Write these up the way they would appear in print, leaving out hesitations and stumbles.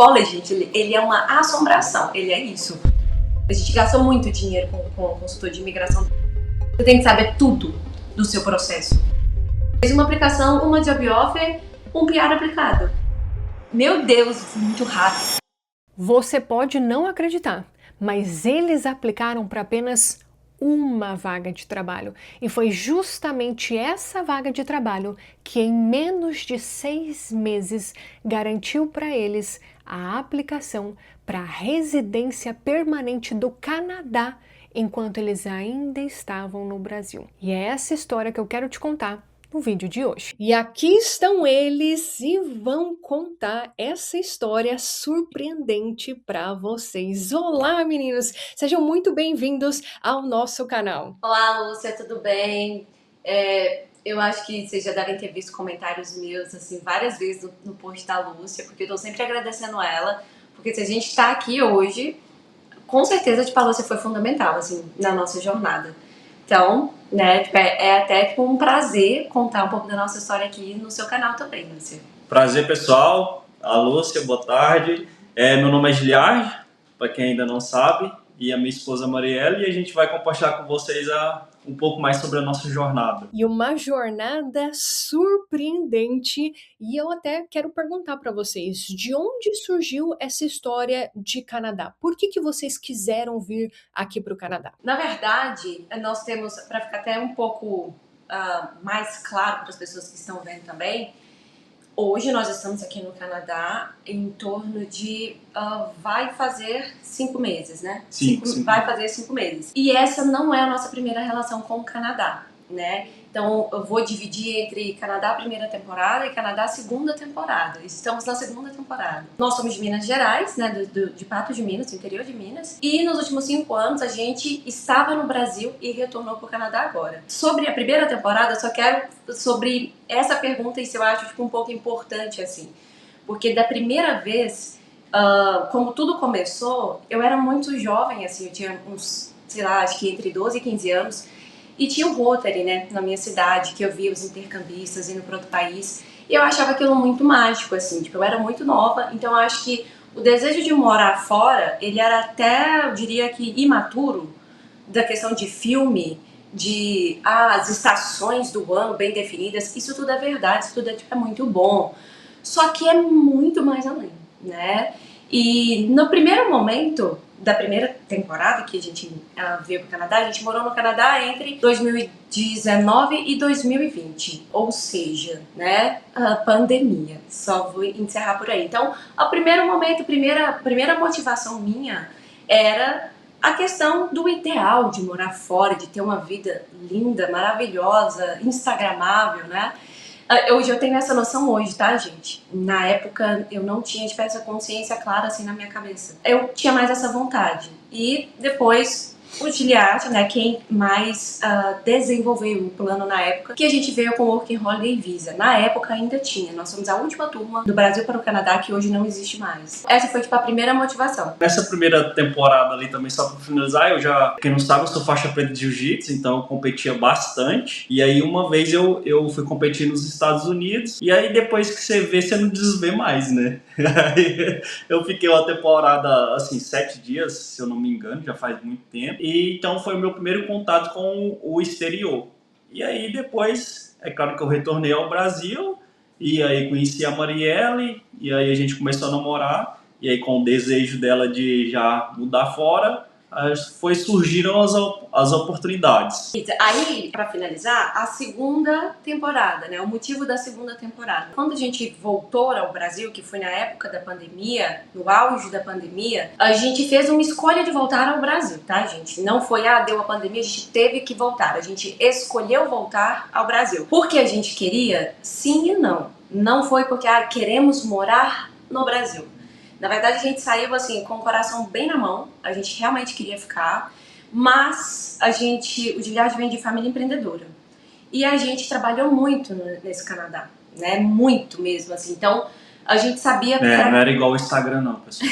college, gente, ele é uma assombração, ele é isso. A gente gastou muito dinheiro com o consultor de imigração. Você tem que saber tudo do seu processo. Fez uma aplicação, uma job offer, um PR aplicado. Meu Deus, muito rápido. Você pode não acreditar, mas eles aplicaram para apenas uma vaga de trabalho. E foi justamente essa vaga de trabalho que em menos de 6 meses garantiu para eles a aplicação para a residência permanente do Canadá enquanto eles ainda estavam no Brasil. E é essa história que eu quero te contar no vídeo de hoje. E aqui estão eles e vão contar essa história surpreendente para vocês. Olá, meninos! Sejam muito bem-vindos ao nosso canal. Olá, Lúcia, tudo bem? Eu acho que vocês já devem ter visto comentários meus, assim, várias vezes no post da Lúcia, porque eu tô sempre agradecendo ela, porque se a gente tá aqui hoje, com certeza, tipo, a Lúcia foi fundamental, assim, na nossa jornada. Então, né, tipo, é até tipo, um prazer contar um pouco da nossa história aqui no seu canal também, Lúcia. Prazer, pessoal. A Lúcia, boa tarde. Meu nome é Giliard, para quem ainda não sabe, e a minha esposa Marielle, e a gente vai compartilhar com vocês um pouco mais sobre a nossa jornada. E uma jornada surpreendente, e eu até quero perguntar para vocês, de onde surgiu essa história de Canadá? Por que vocês quiseram vir aqui para o Canadá? Na verdade, nós temos, para ficar até um pouco mais claro para as pessoas que estão vendo também, hoje nós estamos aqui no Canadá em torno de vai fazer 5 meses, né? Vai fazer 5 meses. E essa não é a nossa primeira relação com o Canadá, né? Então eu vou dividir entre Canadá primeira temporada e Canadá segunda temporada. Estamos na segunda temporada. Nós somos de Minas Gerais, né? De Patos de Minas, do interior de Minas. E nos últimos 5 anos a gente estava no Brasil e retornou para o Canadá agora. Sobre a primeira temporada, eu só quero sobre essa pergunta, isso eu acho tipo, um pouco importante assim. Porque da primeira vez, como tudo começou, eu era muito jovem, assim, eu tinha uns, sei lá, acho que entre 12 e 15 anos. E tinha o Rotary, né, na minha cidade, que eu via os intercambistas indo para outro país. E eu achava aquilo muito mágico, assim, tipo, eu era muito nova, então eu acho que o desejo de morar fora, ele era até, eu diria que imaturo, da questão de filme, de as estações do ano bem definidas, isso tudo é verdade, isso tudo é muito bom. Só que é muito mais além, né? E no primeiro momento da primeira temporada que a gente veio para o Canadá, a gente morou no Canadá entre 2019 e 2020, ou seja, né, a pandemia. Só vou encerrar por aí. Então, o primeiro momento, a primeira motivação minha era a questão do ideal de morar fora, de ter uma vida linda, maravilhosa, instagramável, né? Hoje eu tenho essa noção hoje, tá, gente? Na época eu não tinha tipo, essa consciência clara assim na minha cabeça. Eu tinha mais essa vontade. E depois o Giliard, né, quem mais desenvolveu o plano na época, que a gente veio com o Working Holiday Visa. Na época ainda tinha. Nós somos a última turma do Brasil para o Canadá que hoje não existe mais. Essa foi tipo a primeira motivação. Nessa primeira temporada ali também, só para finalizar, eu já, quem não sabe, eu sou faixa preta de jiu-jitsu, então eu competia bastante. E aí uma vez eu fui competir nos Estados Unidos, e aí depois que você vê, você não desvê mais, né? Aí eu fiquei uma temporada, assim, 7 dias, se eu não me engano, já faz muito tempo. E então foi o meu primeiro contato com o exterior. E aí depois, é claro que eu retornei ao Brasil, e aí conheci a Marielle, e aí a gente começou a namorar, e aí com o desejo dela de já mudar fora, surgiram as oportunidades. Aí, para finalizar, a segunda temporada, né? O motivo da segunda temporada. Quando a gente voltou ao Brasil, que foi na época da pandemia, no auge da pandemia, a gente fez uma escolha de voltar ao Brasil, tá, gente? Não foi, deu a pandemia, a gente teve que voltar. A gente escolheu voltar ao Brasil. Porque a gente queria? Sim e não. Não foi porque, queremos morar no Brasil. Na verdade, a gente saiu assim com o coração bem na mão, a gente realmente queria ficar, mas o Giliard vem de família empreendedora. E a gente trabalhou muito nesse Canadá, né? Muito mesmo, assim. Então, a gente sabia... Não era igual o Instagram não, pessoal.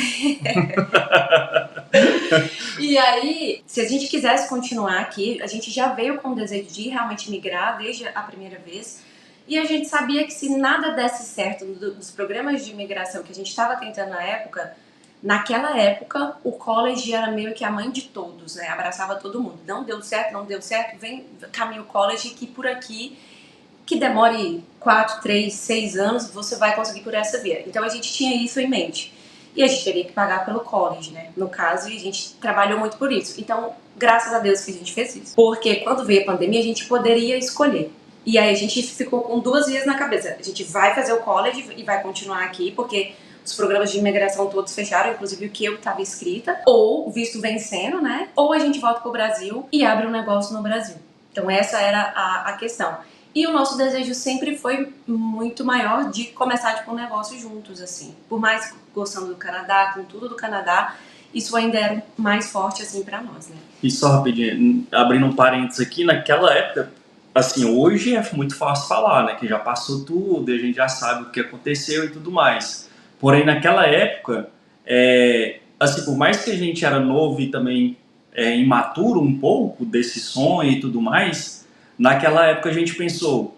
E aí, se a gente quisesse continuar aqui, a gente já veio com o desejo de realmente migrar desde a primeira vez. E a gente sabia que se nada desse certo dos programas de imigração que a gente estava tentando na época, naquela época o college era meio que a mãe de todos, né? Abraçava todo mundo. Não deu certo, vem caminho college que por aqui, que demore 4, 3, 6 anos, você vai conseguir por essa via. Então a gente tinha isso em mente. E a gente teria que pagar pelo college, né? No caso, e a gente trabalhou muito por isso. Então, graças a Deus que a gente fez isso. Porque quando veio a pandemia, a gente poderia escolher. E aí a gente ficou com 2 vias na cabeça. A gente vai fazer o college e vai continuar aqui, porque os programas de imigração todos fecharam, inclusive o que eu estava inscrita. Ou visto vencendo, né? Ou a gente volta pro Brasil e abre um negócio no Brasil. Então essa era a questão. E o nosso desejo sempre foi muito maior de começar tipo, um negócio juntos, assim. Por mais gostando do Canadá, com tudo do Canadá, isso ainda era mais forte, assim, pra nós, né? E só rapidinho, abrindo um parênteses aqui, naquela época, assim, hoje é muito fácil falar, né? Que já passou tudo, a gente já sabe o que aconteceu e tudo mais. Porém, naquela época, assim, por mais que a gente era novo e também imaturo um pouco desse sonho e tudo mais, naquela época a gente pensou,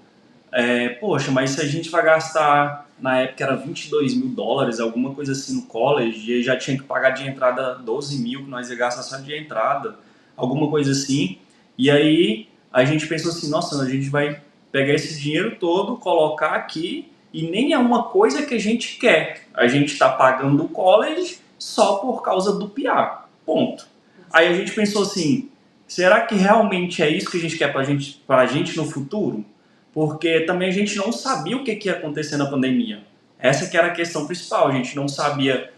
poxa, mas se a gente vai gastar, na época era $22.000, alguma coisa assim no college, e já tinha que pagar de entrada 12 mil, que nós ia gastar só de entrada, alguma coisa assim. E aí a gente pensou assim, nossa, a gente vai pegar esse dinheiro todo, colocar aqui, e nem é uma coisa que a gente quer. A gente está pagando o college só por causa do PR, ponto. Aí a gente pensou assim, será que realmente é isso que a gente quer pra gente no futuro? Porque também a gente não sabia o que ia acontecer na pandemia. Essa que era a questão principal, a gente não sabia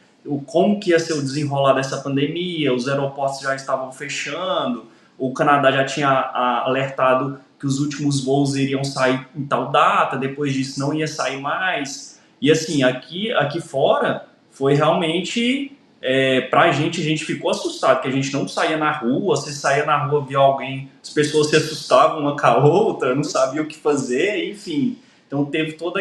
como que ia ser o desenrolar dessa pandemia, os aeroportos já estavam fechando, o Canadá já tinha alertado que os últimos voos iriam sair em tal data, depois disso não ia sair mais. E assim, aqui fora foi realmente... pra gente, a gente ficou assustado, que a gente não saía na rua, se saía na rua, via alguém, as pessoas se assustavam uma com a outra, não sabiam o que fazer, enfim. Então teve todo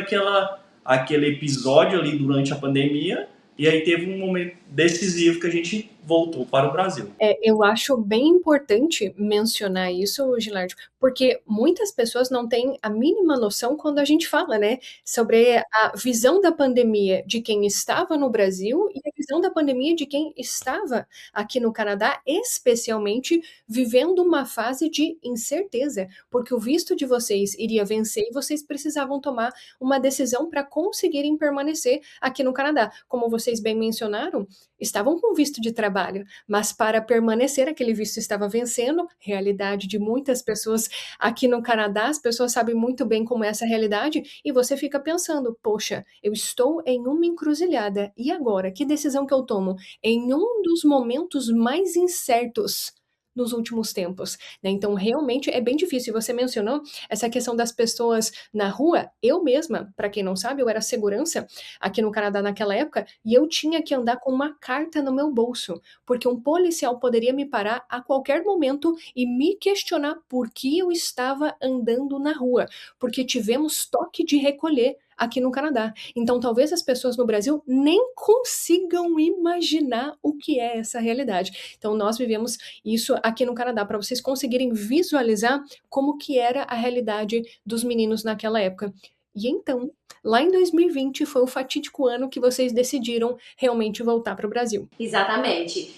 aquele episódio ali durante a pandemia, e aí teve um momento decisivo que a gente voltou para o Brasil. Eu acho bem importante mencionar isso, Gilardo, porque muitas pessoas não têm a mínima noção quando a gente fala, né, sobre a visão da pandemia de quem estava no Brasil e a visão da pandemia de quem estava aqui no Canadá, especialmente vivendo uma fase de incerteza, porque o visto de vocês iria vencer e vocês precisavam tomar uma decisão para conseguirem permanecer aqui no Canadá. Como vocês bem mencionaram, estavam com visto de trabalho, mas para permanecer aquele visto estava vencendo, realidade de muitas pessoas aqui no Canadá, as pessoas sabem muito bem como é essa realidade, e você fica pensando, poxa, eu estou em uma encruzilhada, e agora, que decisão que eu tomo? Em um dos momentos mais incertos nos últimos tempos, né? Então, realmente é bem difícil. Você mencionou essa questão das pessoas na rua. Eu mesma, para quem não sabe, eu era segurança aqui no Canadá naquela época, e eu tinha que andar com uma carta no meu bolso, porque um policial poderia me parar a qualquer momento e me questionar por que eu estava andando na rua, porque tivemos toque de recolher aqui no Canadá. Então, talvez as pessoas no Brasil nem consigam imaginar o que é essa realidade. Então, nós vivemos isso aqui no Canadá, para vocês conseguirem visualizar como que era a realidade dos meninos naquela época. E então, lá em 2020 foi o fatídico ano que vocês decidiram realmente voltar para o Brasil. Exatamente.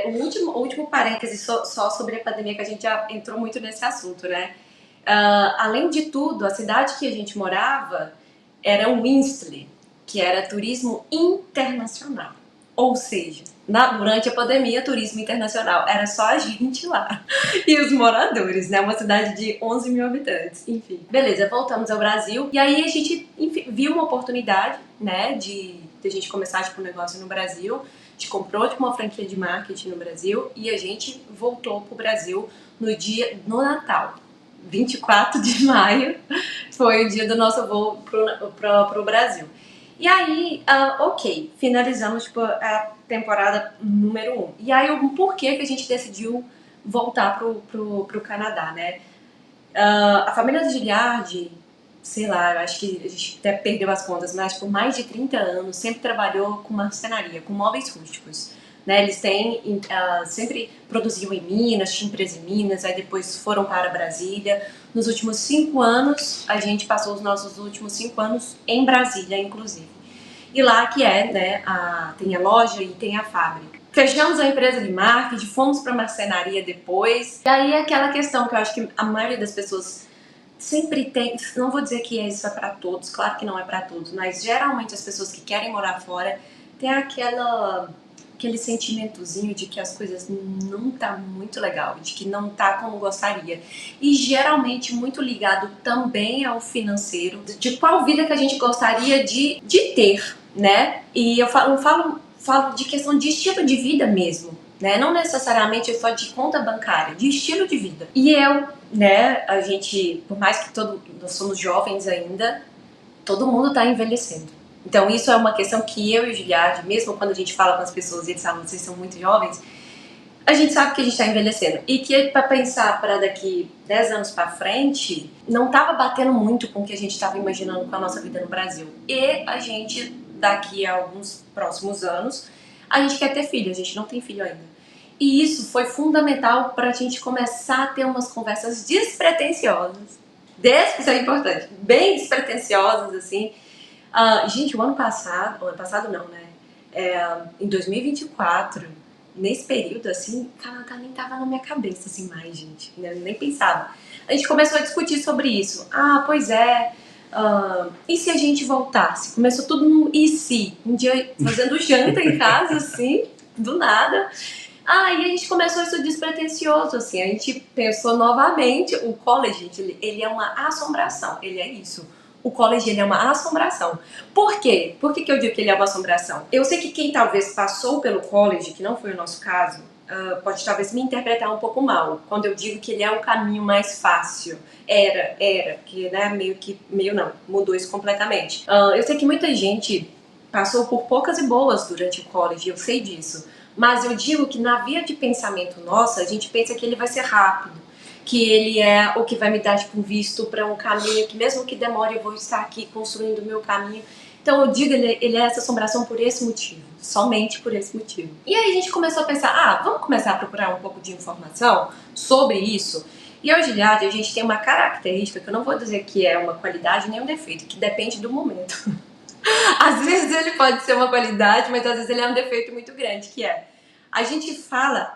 O último parêntese só sobre a pandemia, que a gente já entrou muito nesse assunto, né? Além de tudo, a cidade que a gente morava era o Winsley, que era turismo internacional. Ou seja, durante a pandemia, turismo internacional. Era só a gente lá. E os moradores, né? Uma cidade de 11 mil habitantes. Enfim. Beleza, voltamos ao Brasil. E aí a gente viu uma oportunidade, né? De a gente começar, tipo, um negócio no Brasil. A gente comprou, tipo, uma franquia de marketing no Brasil. E a gente voltou pro Brasil no Natal. 24 de maio foi o dia do nosso voo pro Brasil. E aí, ok, finalizamos tipo, a temporada número 1. E aí, o porquê que a gente decidiu voltar pro Canadá, né? A família do Giliard, sei lá, eu acho que a gente até perdeu as contas, mas por mais de 30 anos sempre trabalhou com marcenaria, com móveis rústicos. né? Eles sempre produziam em Minas, tinha empresa em Minas, aí depois foram para Brasília. Nos últimos 5 anos, a gente passou os nossos últimos 5 anos em Brasília, inclusive. E lá que né, tem a loja e tem a fábrica. Fechamos a empresa de marketing, fomos para marcenaria depois. E aí aquela questão que eu acho que a maioria das pessoas sempre tem, não vou dizer que isso é para todos, claro que não é para todos, mas geralmente as pessoas que querem morar fora têm aquele sentimentozinho de que as coisas não tá muito legal, de que não tá como gostaria. E geralmente muito ligado também ao financeiro, de qual vida que a gente gostaria de ter, né? E eu falo de questão de estilo de vida mesmo, né? Não necessariamente só de conta bancária, de estilo de vida. E né, a gente, por mais que nós somos jovens ainda, todo mundo está envelhecendo. Então isso é uma questão que eu e o Giliad, mesmo quando a gente fala com as pessoas e eles falam que vocês são muito jovens, a gente sabe que a gente está envelhecendo. E que para pensar para daqui 10 anos para frente, não estava batendo muito com o que a gente estava imaginando com a nossa vida no Brasil. E a gente, daqui a alguns próximos anos, a gente quer ter filho, a gente não tem filho ainda. E isso foi fundamental para a gente começar a ter umas conversas despretensiosas. Isso é importante, bem despretensiosas, assim. Gente, o ano passado não, né? Em 2024, nesse período, assim, Canadá nem tava na minha cabeça, assim, mais, gente. Né? Nem pensava. A gente começou a discutir sobre isso. Pois é. E se a gente voltasse? Começou tudo no e se. Um dia fazendo janta em casa, assim, do nada. E a gente começou isso despretensioso, assim. A gente pensou novamente. O college, gente, ele é uma assombração. Ele é isso. O college, ele é uma assombração. Por quê? Por que eu digo que ele é uma assombração? Eu sei que quem talvez passou pelo college, que não foi o nosso caso, pode talvez me interpretar um pouco mal, quando eu digo que ele é o caminho mais fácil. Que né, meio não, mudou isso completamente. Eu sei que muita gente passou por poucas e boas durante o college, eu sei disso. Mas eu digo que na via de pensamento nossa, a gente pensa que ele vai ser rápido, que ele é o que vai me dar tipo, um visto para um caminho, que mesmo que demore eu vou estar aqui construindo o meu caminho. Então eu digo, ele é essa assombração por esse motivo, somente por esse motivo. E aí a gente começou a pensar, vamos começar a procurar um pouco de informação sobre isso. E hoje, a gente tem uma característica, que eu não vou dizer que é uma qualidade nem um defeito, que depende do momento. Às vezes ele pode ser uma qualidade, mas às vezes ele é um defeito muito grande, que é a gente fala,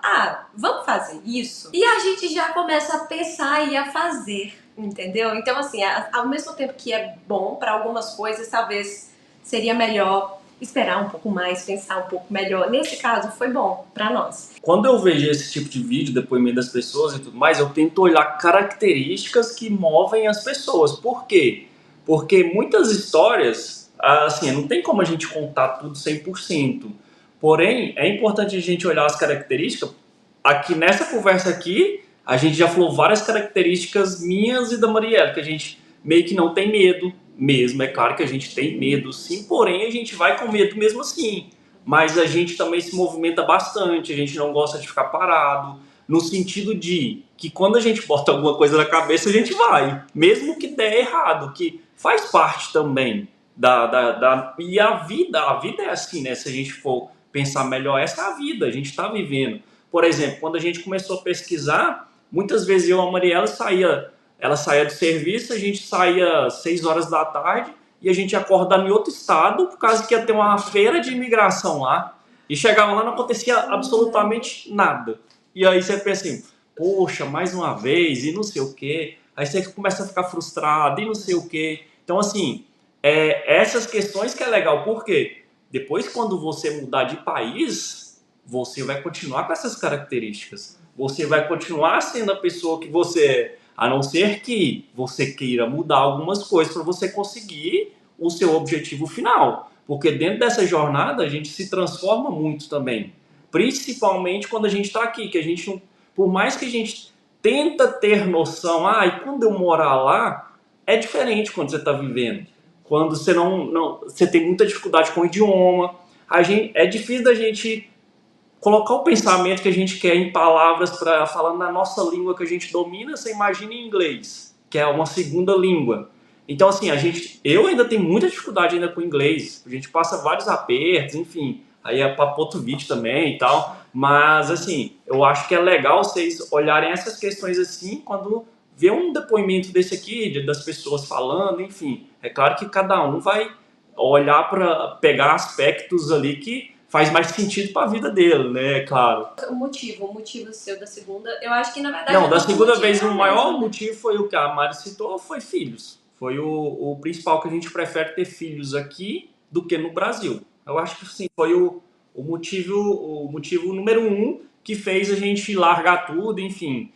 vamos fazer isso, e a gente já começa a pensar e a fazer, entendeu? Então, assim, ao mesmo tempo que é bom para algumas coisas, talvez seria melhor esperar um pouco mais, pensar um pouco melhor. Nesse caso, foi bom para nós. Quando eu vejo esse tipo de vídeo, depoimento das pessoas e tudo mais, eu tento olhar características que movem as pessoas. Por quê? Porque muitas histórias, assim, não tem como a gente contar tudo 100%. Porém, é importante a gente olhar as características. Aqui nessa conversa aqui, a gente já falou várias características minhas e da Marielle, que a gente meio que não tem medo mesmo. É claro que a gente tem medo sim, porém a gente vai com medo mesmo assim. Mas a gente também se movimenta bastante, a gente não gosta de ficar parado, no sentido de que quando a gente bota alguma coisa na cabeça, a gente vai, mesmo que der errado, que faz parte também e a vida é assim, né? Se a gente for pensar melhor, essa é a vida, a gente está vivendo. Por exemplo, quando a gente começou a pesquisar, muitas vezes eu e a Mariela ela saía do serviço, a gente saía 6 horas da tarde e a gente ia acordar em outro estado por causa que ia ter uma feira de imigração lá e chegava lá não acontecia absolutamente nada. E aí você pensa assim, poxa, mais uma vez e não sei o quê. Aí você começa a ficar frustrado e não sei o quê. Então, assim, essas questões que é legal, por quê? Depois, quando você mudar de país, você vai continuar com essas características. Você vai continuar sendo a pessoa que você é, a não ser que você queira mudar algumas coisas para você conseguir o seu objetivo final. Porque dentro dessa jornada, a gente se transforma muito também. Principalmente quando a gente está aqui, que a gente não, por mais que a gente tenta ter noção, e quando eu morar lá, é diferente quando você está vivendo. Quando você você tem muita dificuldade com o idioma, é difícil da gente colocar o pensamento que a gente quer em palavras para falar na nossa língua que a gente domina. Você imagina em inglês, que é uma segunda língua. Então, assim, eu ainda tenho muita dificuldade ainda com o inglês. A gente passa vários apertos, enfim. aí é para outro vídeo também e tal. Mas, assim, eu acho que é legal vocês olharem essas questões assim quando vê um depoimento desse aqui, das pessoas falando, enfim. É claro que cada um vai olhar para pegar aspectos ali que faz mais sentido para a vida dele, né? É claro. O motivo seu da segunda, eu acho que na verdade... Não, da segunda vez é o maior mesmo. motivo foi o que a Mari citou, foi filhos. Foi o principal, que a gente prefere ter filhos aqui do que no Brasil. Eu acho que sim, foi o motivo número um que fez a gente largar tudo, enfim,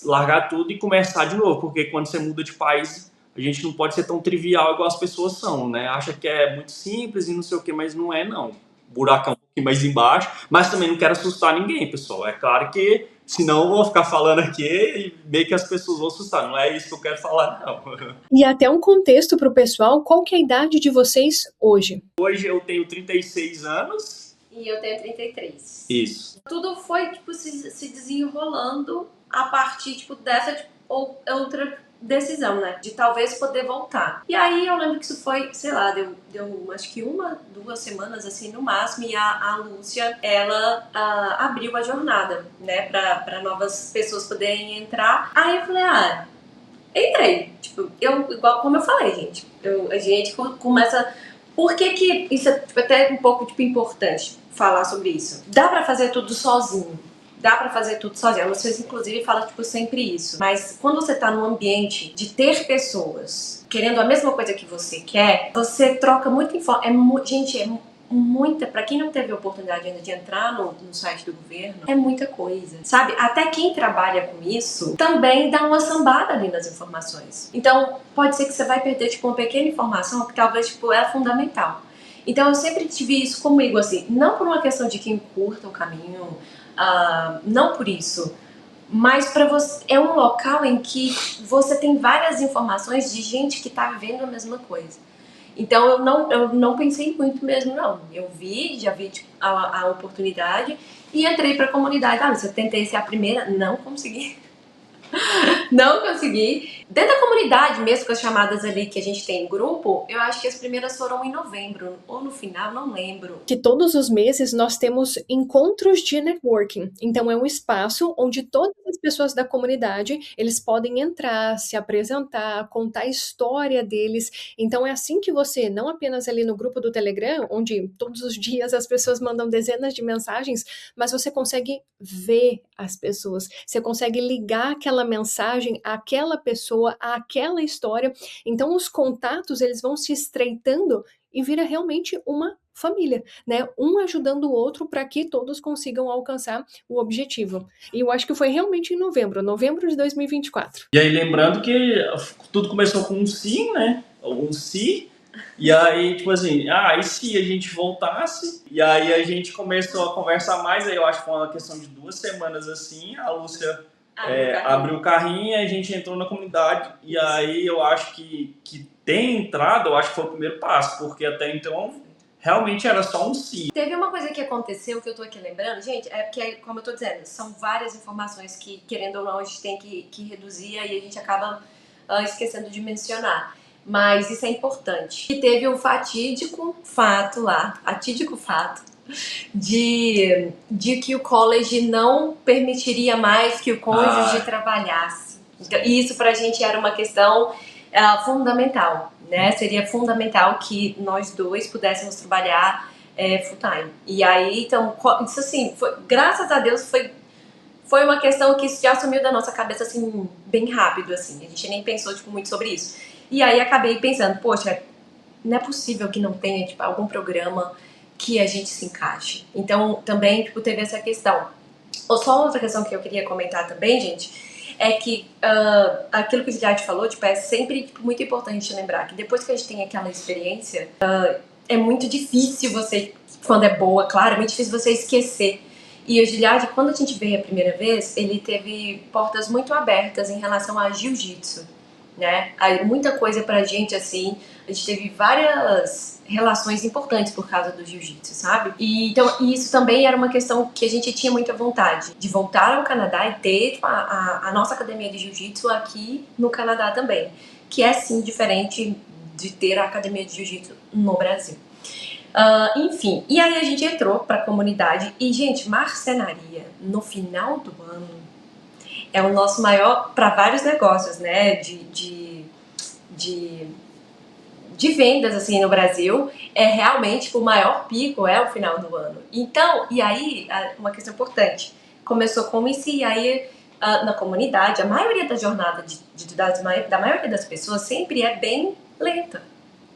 largar tudo e começar de novo, porque quando você muda de país, a gente não pode ser tão trivial igual as pessoas são, né? Acha que é muito simples e não sei o que, mas não é, não. O buraco é um pouquinho mais embaixo, mas também não quero assustar ninguém, pessoal. É claro que senão eu vou ficar falando aqui e meio que as pessoas vão assustar. Não é isso que eu quero falar, não. E até um contexto para o pessoal, qual que é a idade de vocês hoje? Hoje eu tenho 36 anos. E eu tenho 33. Isso. Tudo foi, tipo, se desenrolando a partir, tipo, dessa tipo, outra decisão, né? De talvez poder voltar. E aí eu lembro que isso foi, sei lá, deu acho que 2 semanas, assim, no máximo, e a Lúcia, ela abriu a jornada, né? Pra novas pessoas poderem entrar. Aí eu falei, entrei. Tipo, igual como eu falei, gente, a gente começa... Por que isso é tipo, até um pouco tipo, importante falar sobre isso? Dá pra fazer tudo sozinho. Dá pra fazer tudo sozinho. Vocês, inclusive, falam tipo, sempre isso. Mas quando você tá num ambiente de ter pessoas querendo a mesma coisa que você quer, você troca muita informação. Gente, é muita... Pra quem não teve a oportunidade ainda de entrar no site do governo, é muita coisa, sabe? Até quem trabalha com isso também dá uma sambada ali nas informações. Então, pode ser que você vai perder, tipo, uma pequena informação que talvez, tipo, é fundamental. Então, eu sempre tive isso comigo, assim, não por uma questão de quem curta o caminho, não por isso, mas para você é um local em que você tem várias informações de gente que tá vivendo a mesma coisa. Então eu não pensei muito mesmo, não. Eu já vi tipo, a oportunidade e entrei para a comunidade. Eu tentei ser a primeira, não consegui. Não consegui. Dentro da comunidade, mesmo com as chamadas ali que a gente tem em grupo, eu acho que as primeiras foram em novembro, ou no final, não lembro. Que todos os meses nós temos encontros de networking. Então é um espaço onde todas as pessoas da comunidade, eles podem entrar, se apresentar, contar a história deles. Então é assim que você, não apenas ali no grupo do Telegram, onde todos os dias as pessoas mandam dezenas de mensagens, mas você consegue ver as pessoas, você consegue ligar aquela mensagem àquela pessoa, àquela história. Então os contatos, eles vão se estreitando e vira realmente uma família, né? Um ajudando o outro para que todos consigam alcançar o objetivo. E eu acho que foi realmente em novembro de 2024. E aí, lembrando que tudo começou com um sim, né? Um sim. E aí, tipo assim, e se a gente voltasse? E aí a gente começou a conversar mais, aí eu acho que foi uma questão de 2 semanas assim, a Lúcia abriu o carrinho e a gente entrou na comunidade. E aí eu acho que ter entrado, eu acho que foi o primeiro passo, porque até então realmente era só um sim. Teve uma coisa que aconteceu que eu tô aqui lembrando, gente, é porque, como eu tô dizendo, são várias informações que, querendo ou não, a gente tem que reduzir e a gente acaba esquecendo de mencionar. Mas isso é importante. E teve um fatídico fato de que o college não permitiria mais que o cônjuge trabalhasse. Então, isso pra gente era uma questão fundamental, né? Seria fundamental que nós dois pudéssemos trabalhar full time. E aí, então, isso assim, graças a Deus foi uma questão que já sumiu da nossa cabeça assim, bem rápido, assim. A gente nem pensou tipo, muito sobre isso. E aí acabei pensando, poxa, não é possível que não tenha tipo, algum programa que a gente se encaixe. Então, também, tipo, teve essa questão. Ou só outra questão que eu queria comentar também, gente, é que aquilo que o Giliad falou, tipo, é sempre tipo, muito importante lembrar que depois que a gente tem aquela experiência, é muito difícil você, quando é boa, claro, é muito difícil você esquecer. E o Giliad, quando a gente veio a primeira vez, ele teve portas muito abertas em relação a jiu-jitsu, né? Muita coisa pra gente, assim, a gente teve várias relações importantes por causa do jiu-jitsu, sabe? E então, isso também era uma questão que a gente tinha muita vontade, de voltar ao Canadá e ter tipo, a nossa academia de jiu-jitsu aqui no Canadá também, que é, sim, diferente de ter a academia de jiu-jitsu no Brasil. Enfim, e aí a gente entrou para a comunidade e, gente, marcenaria no final do ano é o nosso maior, para vários negócios, né, de, de vendas, assim, no Brasil, é realmente o maior pico é o final do ano. Então, e aí, uma questão importante, começou como isso, e aí na comunidade, a maioria da jornada da maioria das pessoas sempre é bem lenta.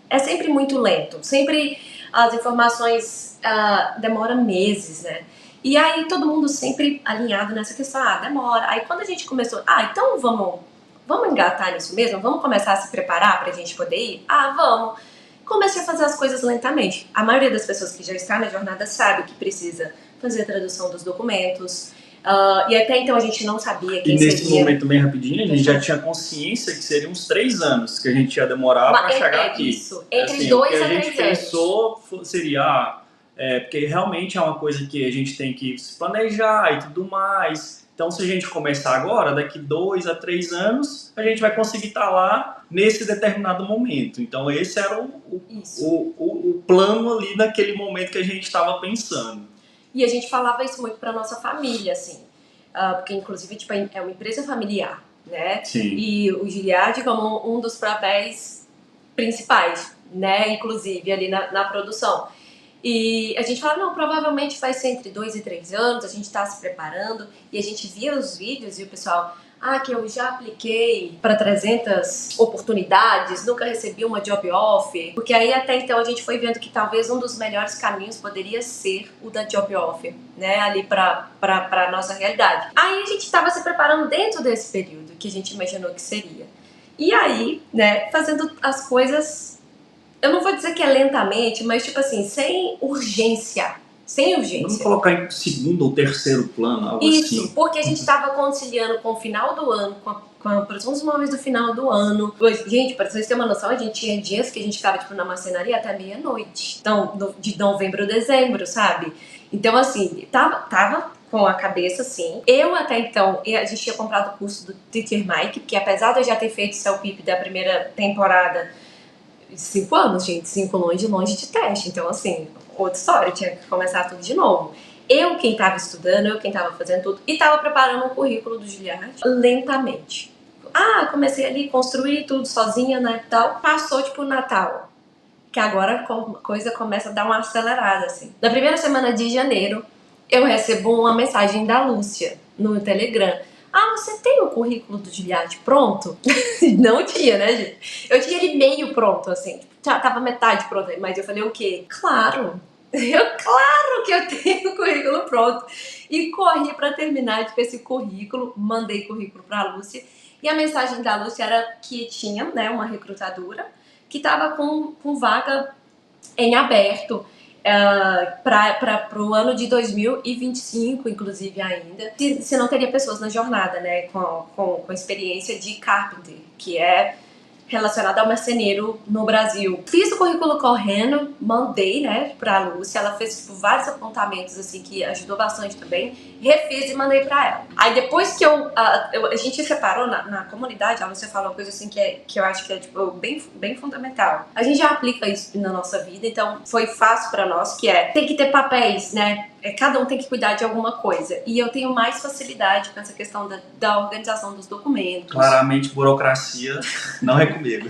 É sempre muito lento, sempre as informações demoram meses, né? E aí todo mundo sempre alinhado nessa questão, demora. Aí quando a gente começou, então vamos engatar nisso mesmo? Vamos começar a se preparar pra gente poder ir? Vamos. Comecei a fazer as coisas lentamente. A maioria das pessoas que já está na jornada sabe que precisa fazer a tradução dos documentos. E até então a gente não sabia quem E nesse seria. momento, bem rapidinho, a gente já tinha consciência que seriam uns 3 anos que a gente ia demorar para chegar aqui. Isso, entre 2 a 3 anos. O que a gente pensou seria, porque realmente é uma coisa que a gente tem que se planejar e tudo mais. Então, se a gente começar agora, daqui 2 a 3 anos, a gente vai conseguir estar lá nesse determinado momento. Então, esse era o plano ali naquele momento que a gente estava pensando. E a gente falava isso muito para nossa família, assim, porque inclusive tipo, é uma empresa familiar, né? Sim. E o Gilead como um dos papéis principais, né? Inclusive ali na produção. E a gente fala, não, provavelmente vai ser entre 2 e 3 anos, a gente está se preparando, e a gente via os vídeos e o pessoal, que eu já apliquei para 300 oportunidades, nunca recebi uma job offer, porque aí até então a gente foi vendo que talvez um dos melhores caminhos poderia ser o da job offer, né, ali para nossa realidade. Aí a gente estava se preparando dentro desse período que a gente imaginou que seria. E aí, né, fazendo as coisas, eu não vou dizer que é lentamente, mas tipo assim, sem urgência. Vamos colocar em segundo ou terceiro plano, algo assim. Isso, porque a gente estava conciliando com o final do ano, com a produção dos móveis do final do ano. Gente, para vocês terem uma noção, a gente tinha dias que a gente ficava tipo, na marcenaria até meia-noite. Então, de novembro a dezembro, sabe? Então, assim, tava com a cabeça, assim. Eu, até então, a gente tinha comprado o curso do Teacher Mike, porque apesar de eu já ter feito o CELPIP da primeira temporada, 5 anos, gente, 5 longe de teste. Então, assim, outra história, tinha que começar tudo de novo. Eu quem estava estudando, eu quem estava fazendo tudo, e estava preparando um currículo do Gilead lentamente. Comecei ali a construir tudo sozinha, né, e tal. Passou, tipo, o Natal, que agora a coisa começa a dar uma acelerada, assim. Na primeira semana de janeiro, eu recebo uma mensagem da Lúcia no Telegram. Você tem o currículo do Gilead pronto? Não tinha, né, gente? Eu tinha ele meio pronto, assim. Tava metade pronto, mas eu falei o quê? Claro que eu tenho o currículo pronto. E corri para terminar com esse currículo, mandei currículo para a Lúcia. E a mensagem da Lúcia era que tinha, né, uma recrutadora que estava com vaga em aberto para o ano de 2025, inclusive ainda, se não teria pessoas na jornada, né, com experiência de carpenter, que é relacionada ao marceneiro no Brasil. Fiz o currículo correndo, mandei, né, pra Lúcia, ela fez tipo, vários apontamentos, assim, que ajudou bastante também, refiz e mandei pra ela. Aí depois que a gente separou na comunidade, a Lúcia falou uma coisa assim que eu acho que é tipo, bem fundamental. A gente já aplica isso na nossa vida, então foi fácil pra nós, que tem que ter papéis, né, cada um tem que cuidar de alguma coisa. E eu tenho mais facilidade com essa questão da organização dos documentos. Claramente, burocracia não é comigo.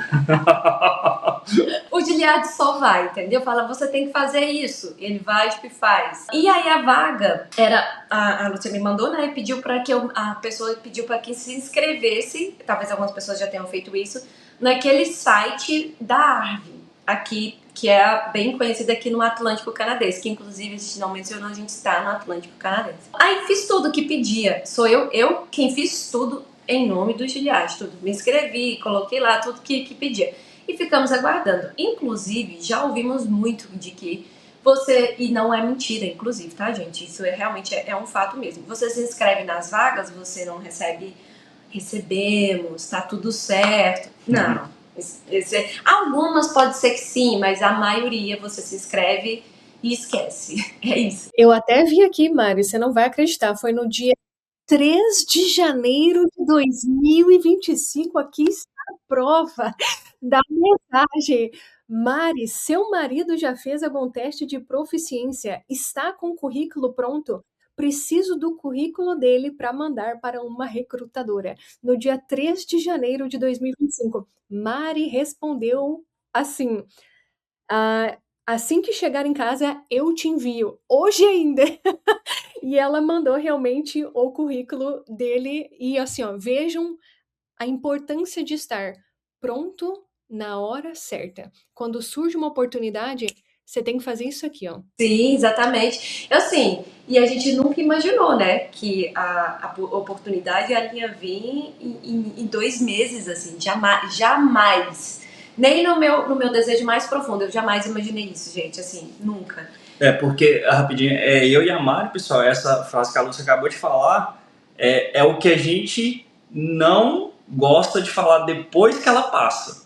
O Gilead só vai, entendeu? Fala, você tem que fazer isso. Ele vai, tipo, e faz. E aí a vaga era... A Lúcia me mandou, né? E pediu pra que a pessoa pediu pra que se inscrevesse, talvez algumas pessoas já tenham feito isso, naquele site da Arvin, aqui, que é bem conhecida aqui no Atlântico Canadense, que inclusive a gente não mencionou, a gente está no Atlântico Canadense. Aí fiz tudo que pedia. Sou eu quem fiz tudo em nome do Gilead, tudo. Me inscrevi, coloquei lá tudo que pedia. E ficamos aguardando. Inclusive, já ouvimos muito de que e não é mentira, inclusive, tá, gente? Isso realmente é um fato mesmo. Você se inscreve nas vagas, você não recebe, recebemos, tá tudo certo. Não. Algumas pode ser que sim, mas a maioria você se inscreve e esquece. É isso. Eu até vi aqui, Mari, você não vai acreditar, foi no dia 3 de janeiro de 2025, aqui está a prova da mensagem. Mari, seu marido já fez algum teste de proficiência? Está com o currículo pronto? Preciso do currículo dele para mandar para uma recrutadora. No dia 3 de janeiro de 2025. Mari respondeu assim: "Ah, assim que chegar em casa, eu te envio. Hoje ainda." E ela mandou realmente o currículo dele. E assim, ó, vejam a importância de estar pronto na hora certa. Quando surge uma oportunidade, você tem que fazer isso aqui, ó. Sim, exatamente. Assim, e a gente nunca imaginou, né, que a oportunidade ia vir em 2 meses, assim, jamais, jamais. Nem no meu desejo mais profundo, eu jamais imaginei isso, gente, assim, nunca. Porque, rapidinho, eu e a Mari, pessoal, essa frase que a Lúcia acabou de falar, é o que a gente não gosta de falar depois que ela passa.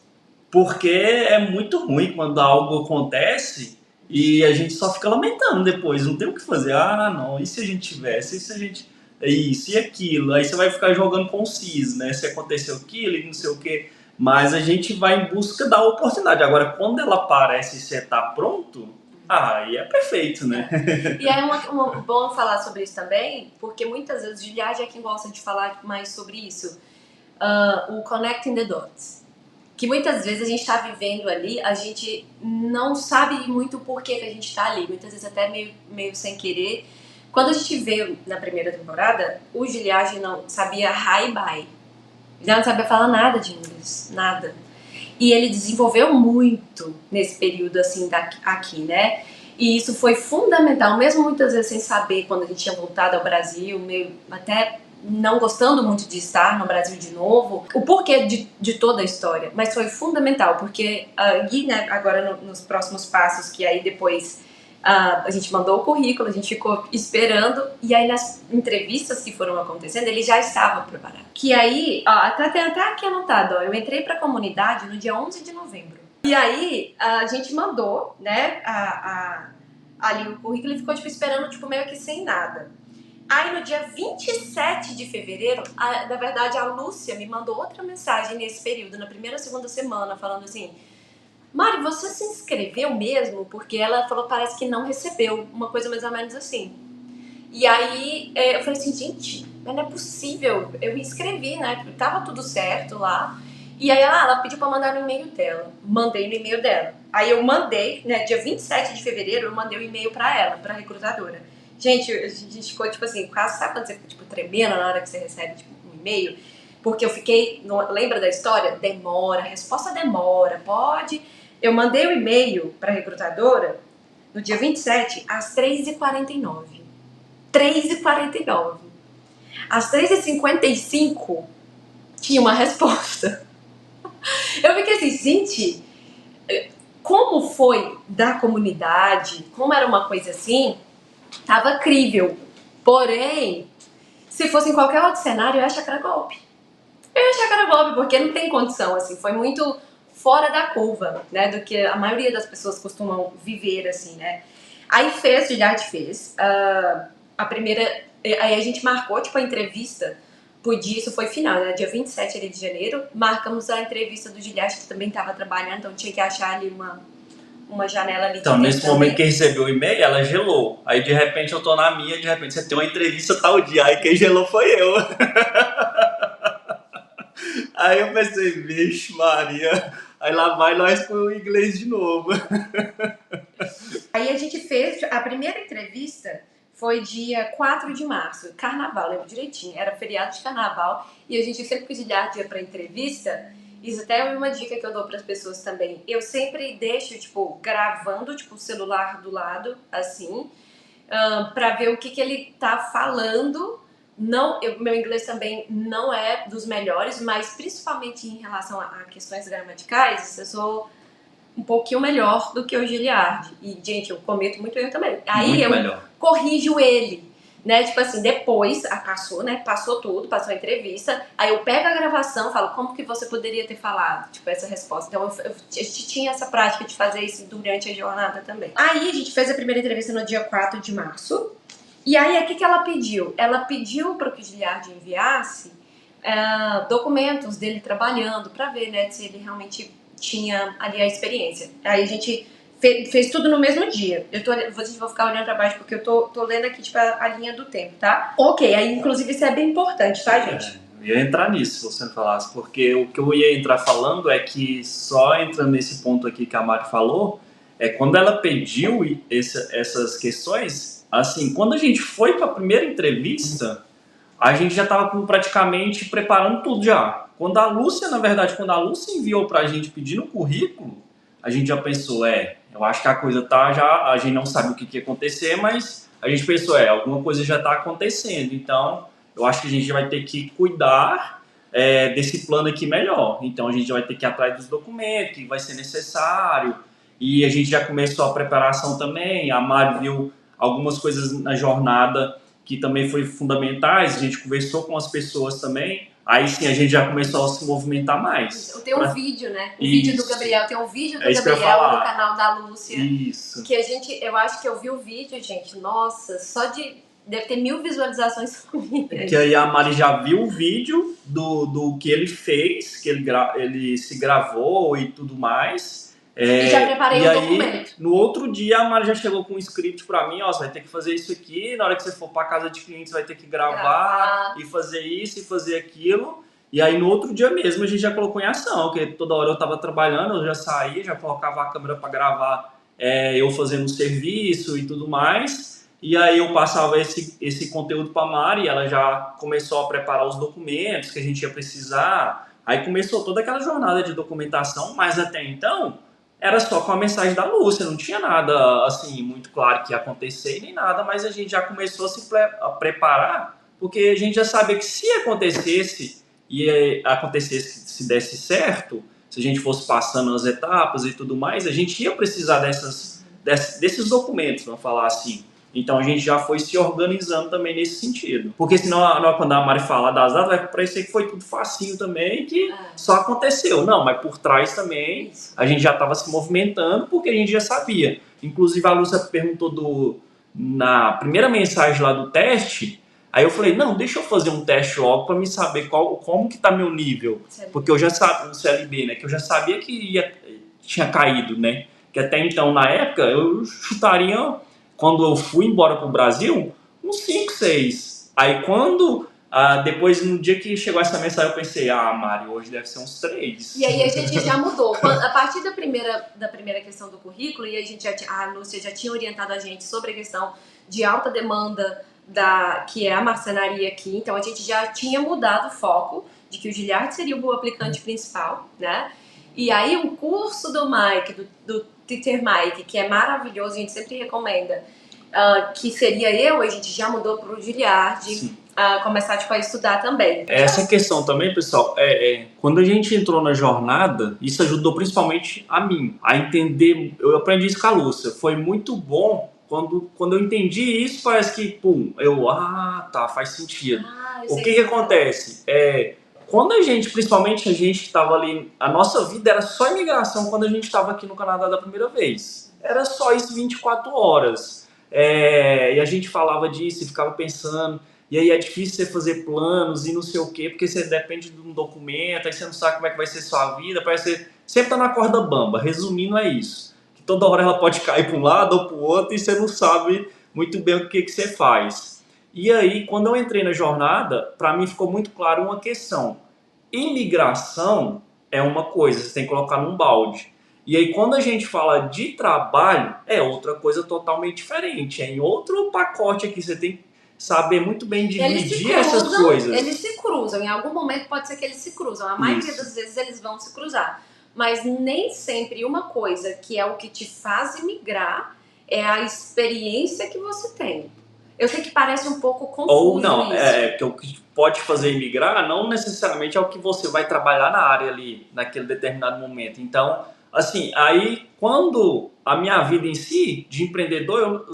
Porque é muito ruim quando algo acontece e a gente só fica lamentando depois, não tem o que fazer. Ah, não, e se a gente tivesse? E se a gente. Isso e aquilo? Aí você vai ficar jogando com o cis, né? Se aconteceu aquilo e não sei o quê. Mas a gente vai em busca da oportunidade. Agora, quando ela aparece e você tá pronto, aí é perfeito, né? E é bom falar sobre isso também, porque muitas vezes o Giliad é quem gosta de falar mais sobre isso. O connecting the dots. Que muitas vezes a gente está vivendo ali, a gente não sabe muito o porquê que a gente está ali, muitas vezes até meio sem querer. Quando a gente veio na primeira temporada, o Giliad não sabia hi bye, já não sabia falar nada de inglês, nada. E ele desenvolveu muito nesse período assim aqui, né? E isso foi fundamental, mesmo muitas vezes sem saber, quando a gente tinha voltado ao Brasil, meio até não gostando muito de estar no Brasil de novo, o porquê de toda a história, mas foi fundamental, porque Gui, né, agora nos próximos passos, que aí depois a gente mandou o currículo, a gente ficou esperando, e aí nas entrevistas que foram acontecendo, ele já estava preparado. Que aí, tem até aqui anotado, eu entrei para a comunidade no dia 11 de novembro. E aí a gente mandou, né, ali o currículo e ficou esperando meio que sem nada. Aí no dia 27 de fevereiro, na verdade a Lúcia me mandou outra mensagem nesse período, na primeira ou segunda semana, falando assim: Mari, você se inscreveu mesmo? Porque ela falou, parece que não recebeu, uma coisa mais ou menos assim. E aí eu falei assim, gente, mas não é possível, eu me inscrevi, né? Tava tudo certo lá. E aí ela pediu pra mandar no e-mail dela. Mandei no e-mail dela. Aí eu mandei, né, dia 27 de fevereiro, eu mandei o e-mail pra ela, pra recrutadora. Gente, a gente ficou, assim, quase, sabe quando você fica, tremendo na hora que você recebe, um e-mail? Porque eu fiquei, lembra da história? Demora, a resposta demora, pode... Eu mandei o e-mail pra recrutadora no dia 27, às 3h49. 3h49. Às 3h55, tinha uma resposta. Eu fiquei assim, gente, como foi da comunidade, como era uma coisa assim, tava crível. Porém, se fosse em qualquer outro cenário, eu ia achar que era golpe. Eu ia achar que era golpe, porque não tem condição, assim, foi muito fora da curva, né, do que a maioria das pessoas costumam viver, assim, né. Aí fez, Giliad fez, a primeira, aí a gente marcou, a entrevista, isso foi final, né, dia 27 ali de janeiro, marcamos a entrevista do Giliad, que também estava trabalhando, então tinha que achar ali uma janela ali. Então, nesse momento que recebeu o e-mail, ela gelou. Aí, de repente, eu tô na minha, de repente, você tem uma entrevista tal dia. Aí, quem gelou foi eu. Aí eu pensei, vixe Maria. Aí lá vai nós pro inglês de novo. Aí a gente fez, a primeira entrevista foi dia 4 de março, carnaval, lembro direitinho, era feriado de carnaval, e a gente sempre que o Giliad ia pra entrevista, isso até é uma dica que eu dou pras pessoas também, eu sempre deixo, gravando, o celular do lado, assim, pra ver o que ele tá falando. Não, meu inglês também não é dos melhores, mas principalmente em relação a questões gramaticais, eu sou um pouquinho melhor do que o Giliad. E, gente, eu cometo muito erro também. Aí muito eu melhor. Corrijo ele, né? Depois, passou, né? Passou tudo, passou a entrevista. Aí eu pego a gravação, falo, como que você poderia ter falado, essa resposta. Então, a gente tinha essa prática de fazer isso durante a jornada também. Aí a gente fez a primeira entrevista no dia 4 de março. E aí, o que ela pediu? Ela pediu para que o Giliad enviasse documentos dele trabalhando, para ver, né, se ele realmente tinha ali a experiência. Aí a gente fez tudo no mesmo dia. Vocês vão ficar olhando pra baixo porque eu tô lendo aqui, tipo, a linha do tempo, tá? Ok, aí inclusive isso é bem importante, tá, gente? Eu ia entrar nisso, se você não falasse, porque o que eu ia entrar falando é que, só entrando nesse ponto aqui que a Mari falou, quando ela pediu essas questões, assim, quando a gente foi para a primeira entrevista, a gente já estava praticamente preparando tudo já. Quando a Lúcia enviou para a gente pedindo o currículo, a gente já pensou, eu acho que a coisa tá já, a gente não sabe o que ia acontecer, mas a gente pensou, alguma coisa já está acontecendo, então eu acho que a gente vai ter que cuidar desse plano aqui melhor. Então a gente vai ter que ir atrás dos documentos, que vai ser necessário, e a gente já começou a preparação também. A Mari viu algumas coisas na jornada que também foi fundamentais, a gente conversou com as pessoas também, aí sim a gente já começou a se movimentar mais. Tem um vídeo, né? O vídeo do Gabriel, tem um vídeo do Gabriel no canal da Lúcia. Isso. Que eu acho que eu vi o vídeo, gente, nossa, deve ter 1000 visualizações. Que aí a Mari já viu o vídeo do que ele fez, que ele se gravou e tudo mais. E já preparei o documento. No outro dia a Mari já chegou com um script pra mim, você vai ter que fazer isso aqui, na hora que você for pra casa de clientes vai ter que gravar. E fazer isso e fazer aquilo. E aí no outro dia mesmo a gente já colocou em ação, porque toda hora eu tava trabalhando, eu já saía, já colocava a câmera pra gravar eu fazendo um serviço e tudo mais. E aí eu passava esse conteúdo pra Mari e ela já começou a preparar os documentos que a gente ia precisar. Aí começou toda aquela jornada de documentação, mas até então era só com a mensagem da Lúcia, não tinha nada assim muito claro que ia acontecer nem nada, mas a gente já começou a preparar, porque a gente já sabia que se acontecesse se desse certo, se a gente fosse passando as etapas e tudo mais, a gente ia precisar desses documentos, vamos falar assim. Então a gente já foi se organizando também nesse sentido. Porque senão, quando a Mari falar das datas, vai parecer que foi tudo facinho também, que só aconteceu. Não, mas por trás também a gente já estava se movimentando, porque a gente já sabia. Inclusive a Lúcia perguntou na primeira mensagem lá do teste, aí eu falei, não, deixa eu fazer um teste logo para me saber como que tá meu nível. Porque eu já sabia, no CLB, né, que eu já sabia que tinha caído, né. Que até então, na época, eu chutaria... Quando eu fui embora pro Brasil, uns 5, 6. Aí depois, no dia que chegou essa mensagem, eu pensei, Mari, hoje deve ser uns 3. E aí a gente já mudou. A partir da primeira questão do currículo, e a Lúcia já tinha orientado a gente sobre a questão de alta demanda, que é a marcenaria aqui. Então a gente já tinha mudado o foco de que o Giliard seria o aplicante principal, né? E aí o curso do Mike, do Teacher Mike, que é maravilhoso, a gente sempre recomenda, que seria a gente já mudou para o Giliard, começar a estudar também. Essa questão também, pessoal, quando a gente entrou na jornada, isso ajudou principalmente a mim, a entender, eu aprendi isso com a Lúcia, foi muito bom quando eu entendi isso, parece que, faz sentido. O que acontece? Quando principalmente a gente estava ali, a nossa vida era só imigração quando a gente estava aqui no Canadá da primeira vez. Era só isso 24 horas. E a gente falava disso e ficava pensando, e aí é difícil você fazer planos e não sei o quê, porque você depende de um documento, aí você não sabe como é que vai ser sua vida, parece que você sempre tá na corda bamba. Resumindo, é isso. Que toda hora ela pode cair para um lado ou para o outro e você não sabe muito bem o que você faz. E aí, quando eu entrei na jornada, para mim ficou muito claro uma questão. Imigração é uma coisa, você tem que colocar num balde. E aí, quando a gente fala de trabalho, é outra coisa totalmente diferente. É em outro pacote aqui, você tem que saber muito bem dividir essas coisas. Eles se cruzam, em algum momento pode ser que eles se cruzam. A maioria das vezes eles vão se cruzar. Mas nem sempre uma coisa que é o que te faz imigrar é a experiência que você tem. Eu sei que parece um pouco confuso. Ou não, porque o que pode fazer imigrar não necessariamente é o que você vai trabalhar na área ali, naquele determinado momento. Então, assim, aí quando a minha vida em si, de empreendedor,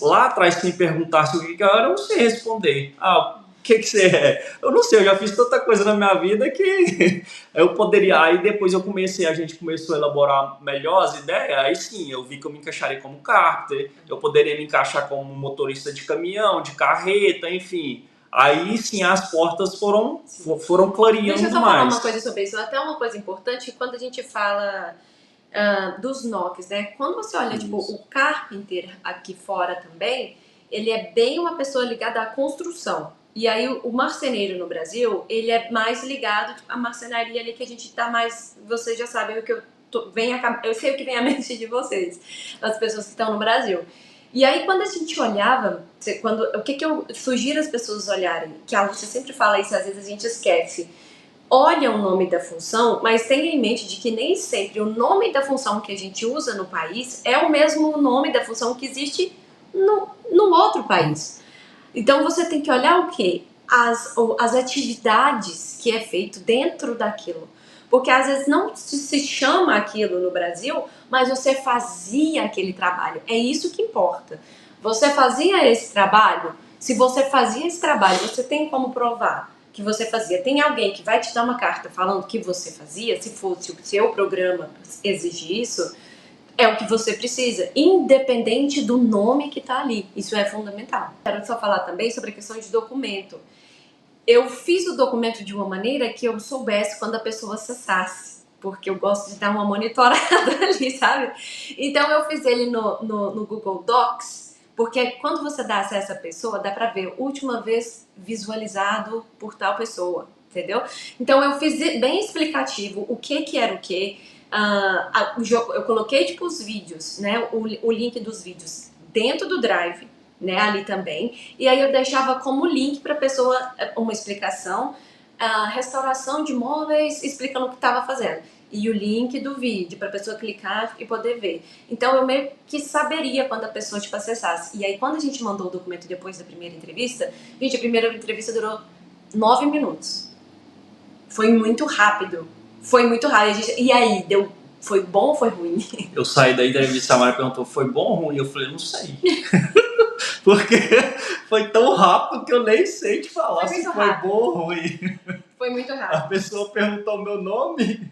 lá atrás, se me perguntasse o que eu era, eu não sei responder. O que você é? Eu não sei, eu já fiz tanta coisa na minha vida que eu poderia. Aí depois a gente começou a elaborar melhor as ideias, aí sim, eu vi que eu me encaixaria como carpenter, eu poderia me encaixar como motorista de caminhão, de carreta, enfim. aí sim as portas foram clareando mais. Deixa eu só falar uma coisa sobre isso, até uma coisa importante, quando a gente fala dos NOCs, né? Quando você olha, tipo, o carpenter aqui fora também, ele é bem uma pessoa ligada à construção. E aí o marceneiro no Brasil, ele é mais ligado à marcenaria ali, que a gente tá mais... Vocês já sabem o que eu sei o que vem à mente de vocês, as pessoas que estão no Brasil. E aí quando a gente olhava, o que eu sugiro as pessoas olharem, que você sempre fala isso, às vezes a gente esquece. Olha o nome da função, mas tenha em mente de que nem sempre o nome da função que a gente usa no país é o mesmo nome da função que existe no outro país. Então você tem que olhar o quê? As atividades que é feito dentro daquilo. Porque às vezes não se chama aquilo no Brasil, mas você fazia aquele trabalho. É isso que importa. Você fazia esse trabalho? Se você fazia esse trabalho, você tem como provar que você fazia. Tem alguém que vai te dar uma carta falando que você fazia? Se fosse o seu programa exigir isso, é o que você precisa, independente do nome que está ali. Isso é fundamental. Quero só falar também sobre a questão de documento. Eu fiz o documento de uma maneira que eu soubesse quando a pessoa acessasse, porque eu gosto de dar uma monitorada ali, sabe? Então eu fiz ele no Google Docs, porque quando você dá acesso à pessoa, dá pra ver última vez visualizado por tal pessoa, entendeu? Então eu fiz bem explicativo o que era o que. Eu coloquei tipo os vídeos, né? O link dos vídeos dentro do Drive, né? Ali também. E aí eu deixava como link para a pessoa uma explicação, restauração de móveis, explicando o que estava fazendo. E o link do vídeo para a pessoa clicar e poder ver. Então eu meio que saberia quando a pessoa tipo acessasse. E aí quando a gente mandou o documento depois da primeira entrevista, gente, a primeira entrevista durou 9 minutos. Foi muito rápido. Foi muito rápido. E aí, foi bom ou foi ruim? Eu saí da entrevista, a Mara perguntou, foi bom ou ruim? Eu falei, não sei. Porque foi tão rápido que eu nem sei te falar se foi bom ou ruim. Foi muito rápido. A pessoa perguntou meu nome,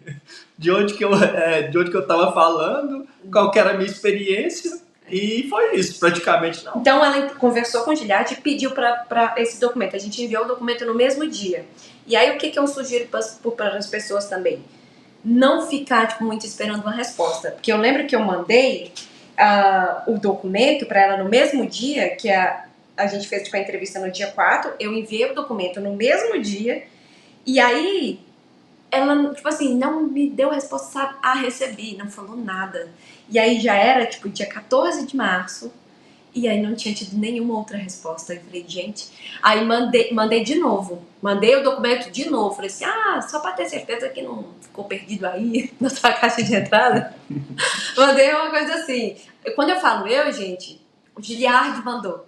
de onde que eu tava falando, qual que era a minha experiência. E foi isso, praticamente não. Então ela conversou com o Giliad e pediu para esse documento. A gente enviou o documento no mesmo dia. E aí o que eu sugiro para as pessoas também? Não ficar tipo, muito esperando uma resposta. Porque eu lembro que eu mandei o documento para ela no mesmo dia que a gente fez tipo, a entrevista no dia 4. Eu enviei o documento no mesmo dia. E aí ela, tipo assim, não me deu resposta, recebi, não falou nada. E aí já era, tipo, dia 14 de março, e aí não tinha tido nenhuma outra resposta. Eu falei, gente... Aí mandei de novo, mandei o documento de novo. Falei assim, só pra ter certeza que não ficou perdido aí na sua caixa de entrada. Mandei uma coisa assim. Quando eu falo gente, o Giliard mandou.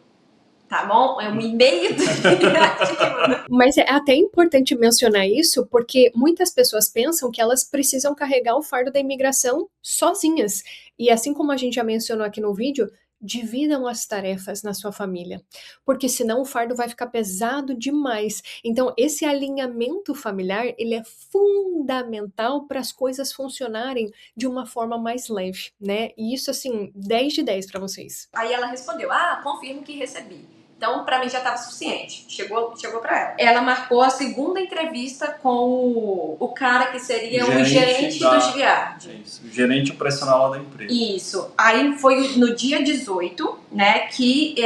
Tá bom? É um e-mail do Giliard que mandou. Mas é até importante mencionar isso, porque muitas pessoas pensam que elas precisam carregar o fardo da imigração sozinhas. E assim como a gente já mencionou aqui no vídeo, dividam as tarefas na sua família, porque senão o fardo vai ficar pesado demais. Então, esse alinhamento familiar, ele é fundamental para as coisas funcionarem de uma forma mais leve, né? E isso, assim, 10 de 10 para vocês. Aí ela respondeu, confirmo que recebi. Então, pra mim já estava suficiente. Chegou pra ela. Ela marcou a segunda entrevista com o cara que seria o gerente do Giliard. Isso, o gerente operacional lá da empresa. Isso. Aí foi no dia 18, né, que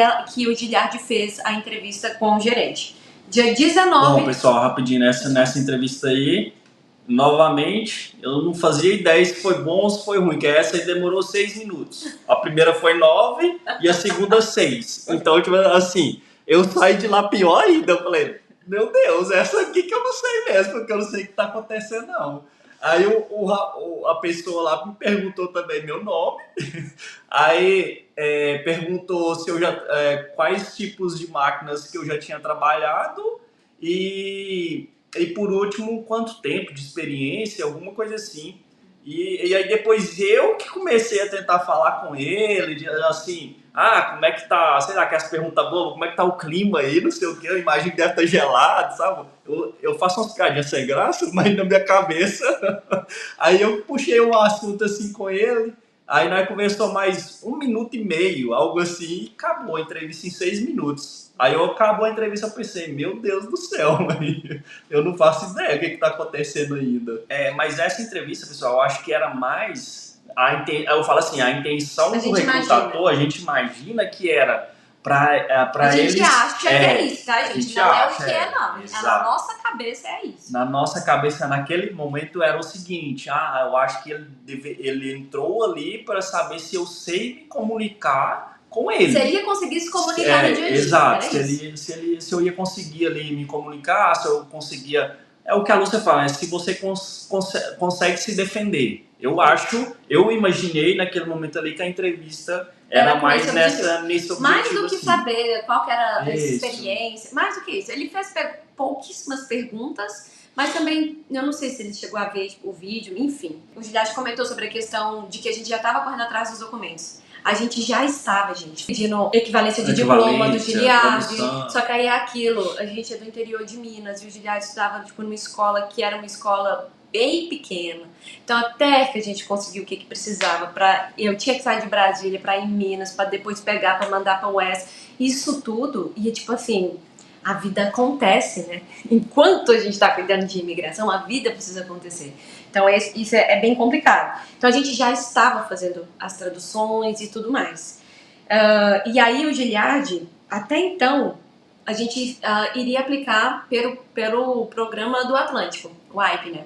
o Giliard fez a entrevista com o gerente. Dia 19... Bom, pessoal, rapidinho, nessa entrevista aí, novamente, eu não fazia ideia se foi bom ou se foi ruim, que essa aí demorou 6 minutos. A primeira foi 9 e a segunda 6. Então, tipo assim, eu saí de lá pior ainda. Eu falei, meu Deus, essa aqui que eu não sei mesmo, porque eu não sei o que tá acontecendo, não. Aí a pessoa lá me perguntou também meu nome. Aí perguntou se eu quais tipos de máquinas que eu já tinha trabalhado e por último, quanto tempo de experiência, alguma coisa assim. E aí depois eu que comecei a tentar falar com ele, assim, como é que tá, sei lá, que as perguntas boas, como é que tá o clima aí, não sei o que, eu imagino que deve estar gelado, sabe? Eu faço umas piadinhas sem graça, mas na minha cabeça. Aí eu puxei um assunto assim com ele, Aí nós conversamos mais 1 minuto e meio, algo assim, e acabou a entrevista em 6 minutos. Aí eu acabou a entrevista, eu pensei, meu Deus do céu, mãe, eu não faço ideia do que está acontecendo ainda. Mas essa entrevista, pessoal, eu acho que era mais... Eu falo assim, a intenção do recrutador, a gente imagina que era para eles... A gente acha que é isso, tá, gente? A gente não acha, é o que é, não. Na nossa cabeça é isso. Na nossa cabeça, naquele momento, era o seguinte, eu acho que ele entrou ali para saber se eu sei me comunicar com ele. Se ele ia conseguir se comunicar no dia a dia. Exato, se eu ia conseguir ali me comunicar, se eu conseguia... É o que a Lúcia fala, se você consegue se defender. Eu imaginei naquele momento ali que a entrevista era mais nesse objetivo. Mais do que assim. Saber qual que era a experiência, mais do que isso. Ele fez pouquíssimas perguntas, mas também, eu não sei se ele chegou a ver o vídeo, enfim. O Giliad comentou sobre a questão de que a gente já estava correndo atrás dos documentos. A gente já estava, gente, pedindo equivalência de diploma do Giliad, só que aí é aquilo, a gente é do interior de Minas, e o Giliad estudava, tipo, numa escola que era uma escola bem pequena. Então, até que a gente conseguiu o que precisava, eu tinha que sair de Brasília para ir em Minas, para depois pegar, para mandar para o Oeste. Isso tudo, e tipo assim, a vida acontece, né? Enquanto a gente está cuidando de imigração, a vida precisa acontecer. Então, isso é bem complicado. Então, a gente já estava fazendo as traduções e tudo mais. E aí, o Giliad, até então, a gente iria aplicar pelo programa do Atlântico, o AIP, né?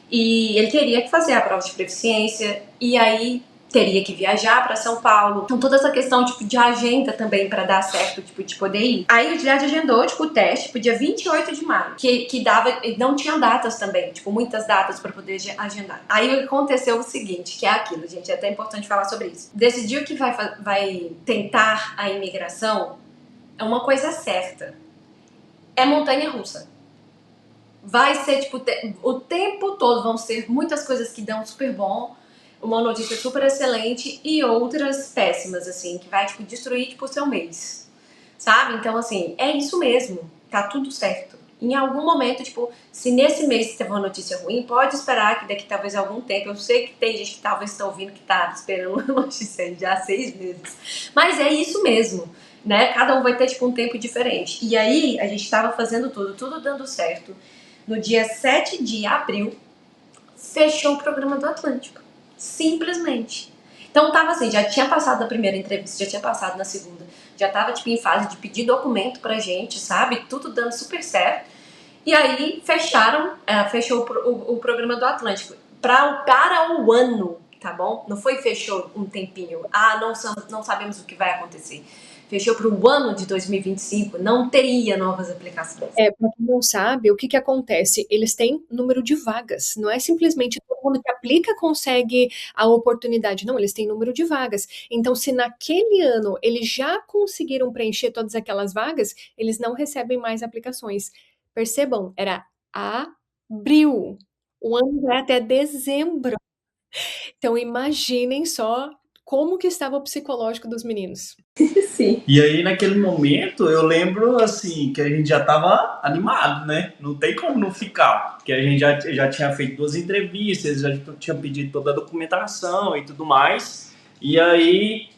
E ele teria que fazer a prova de proficiência, e aí teria que viajar para São Paulo. Então toda essa questão tipo de agenda também para dar certo, tipo de poder ir. Aí o Giliad agendou tipo o teste pro dia 28 de maio, que dava, não tinha datas também, tipo muitas datas para poder agendar. Aí aconteceu o seguinte, que é aquilo, gente, é até importante falar sobre isso. Decidiu que vai tentar a imigração, é uma coisa certa. É montanha-russa. Vai ser, tipo, o tempo todo vão ser muitas coisas que dão super bom, uma notícia super excelente e outras péssimas, assim, que vai, tipo, destruir, tipo, o seu mês, sabe? Então, assim, é isso mesmo, tá tudo certo. Em algum momento, tipo, se nesse mês teve uma notícia ruim, pode esperar que daqui talvez algum tempo, eu sei que tem gente que talvez está ouvindo que tá esperando uma notícia já há 6 meses, mas é isso mesmo, né? Cada um vai ter, tipo, um tempo diferente. E aí, a gente tava fazendo tudo dando certo. No dia 7 de abril, fechou o programa do Atlântico. Simplesmente. Então tava assim, já tinha passado da primeira entrevista, já tinha passado na segunda. Já tava tipo em fase de pedir documento pra gente, sabe? Tudo dando super certo. E aí fechou o programa do Atlântico. Para o ano, tá bom? Não foi fechou um tempinho. Não sabemos o que vai acontecer. Fechou para o ano de 2025, não teria novas aplicações. Para quem não sabe, o que acontece? Eles têm número de vagas, não é simplesmente todo mundo que aplica consegue a oportunidade, não, eles têm número de vagas. Então, se naquele ano eles já conseguiram preencher todas aquelas vagas, eles não recebem mais aplicações. Percebam, era abril, o ano vai até dezembro. Então, imaginem só como que estava o psicológico dos meninos. Sim. E aí, naquele momento, eu lembro, assim, que a gente já tava animado, né? Não tem como não ficar. Porque a gente já tinha feito 2 entrevistas, já tinha pedido toda a documentação e tudo mais. E aí,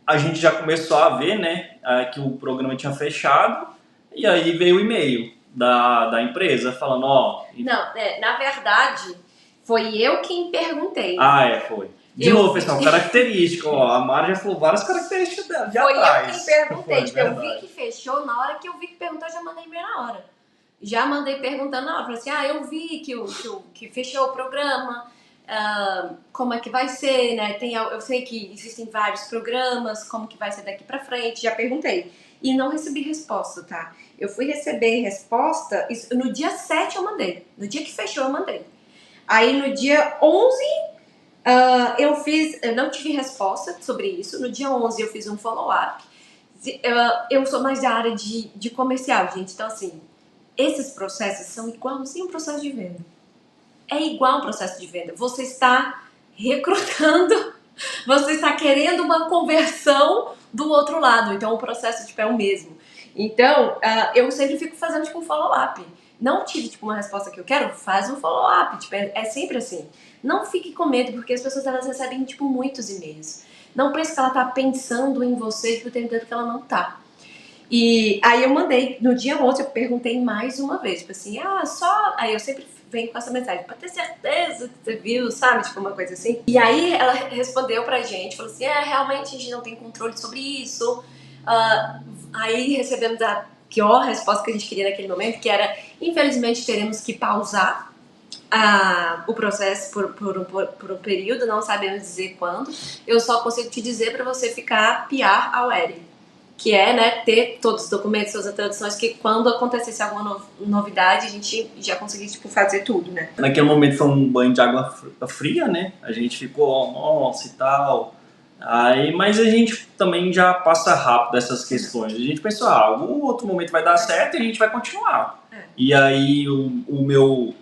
a gente já começou a ver, né, que o programa tinha fechado. E aí veio o e-mail da empresa falando, Não, na verdade, foi eu quem perguntei. Foi. De novo, pessoal, característica, a Mari já falou várias características dela de foi atrás. Eu quem perguntei, tipo, eu vi que fechou, na hora que eu vi que perguntou, eu já mandei e-mail na hora. Já mandei perguntando na hora, falei assim, eu vi que fechou o programa, como é que vai ser, né, eu sei que existem vários programas, como que vai ser daqui pra frente, já perguntei. E não recebi resposta, tá? Eu fui receber resposta, no dia 7 eu mandei, no dia que fechou eu mandei. Aí no dia 11... eu não tive resposta sobre isso. No dia 11 eu fiz um follow-up. Eu sou mais da área de comercial, gente. Então, assim, esses processos são igualzinho um processo de venda. É igual um processo de venda. Você está recrutando, você está querendo uma conversão do outro lado. Então, o processo tipo, é o mesmo. Então, eu sempre fico fazendo tipo, um follow-up. não tive, tipo, uma resposta que eu quero, faz um follow-up, tipo, é sempre assim. Não fique com medo, porque as pessoas, elas recebem, tipo, muitos e-mails. Não pense que ela tá pensando em você, tipo, tem tempo que ela não tá. E aí eu mandei, no dia 11, eu perguntei mais uma vez, tipo assim, só... Aí eu sempre venho com essa mensagem, pra ter certeza que você viu, sabe? Tipo, uma coisa assim. E aí ela respondeu pra gente, falou assim, realmente a gente não tem controle sobre isso. Aí recebemos a pior resposta que a gente queria naquele momento, que era, infelizmente teremos que pausar o processo por um período, não sabemos dizer quando. Eu só consigo te dizer para você ficar PR aware, que é, né, ter todos os documentos, todas as traduções, que quando acontecesse alguma novidade, a gente já conseguisse, tipo, fazer tudo, né? Naquele momento foi um banho de água fria, né? A gente ficou, nossa e tal. Aí, mas a gente também já passa rápido essas questões. A gente pensou, algum outro momento vai dar certo e a gente vai continuar. E aí o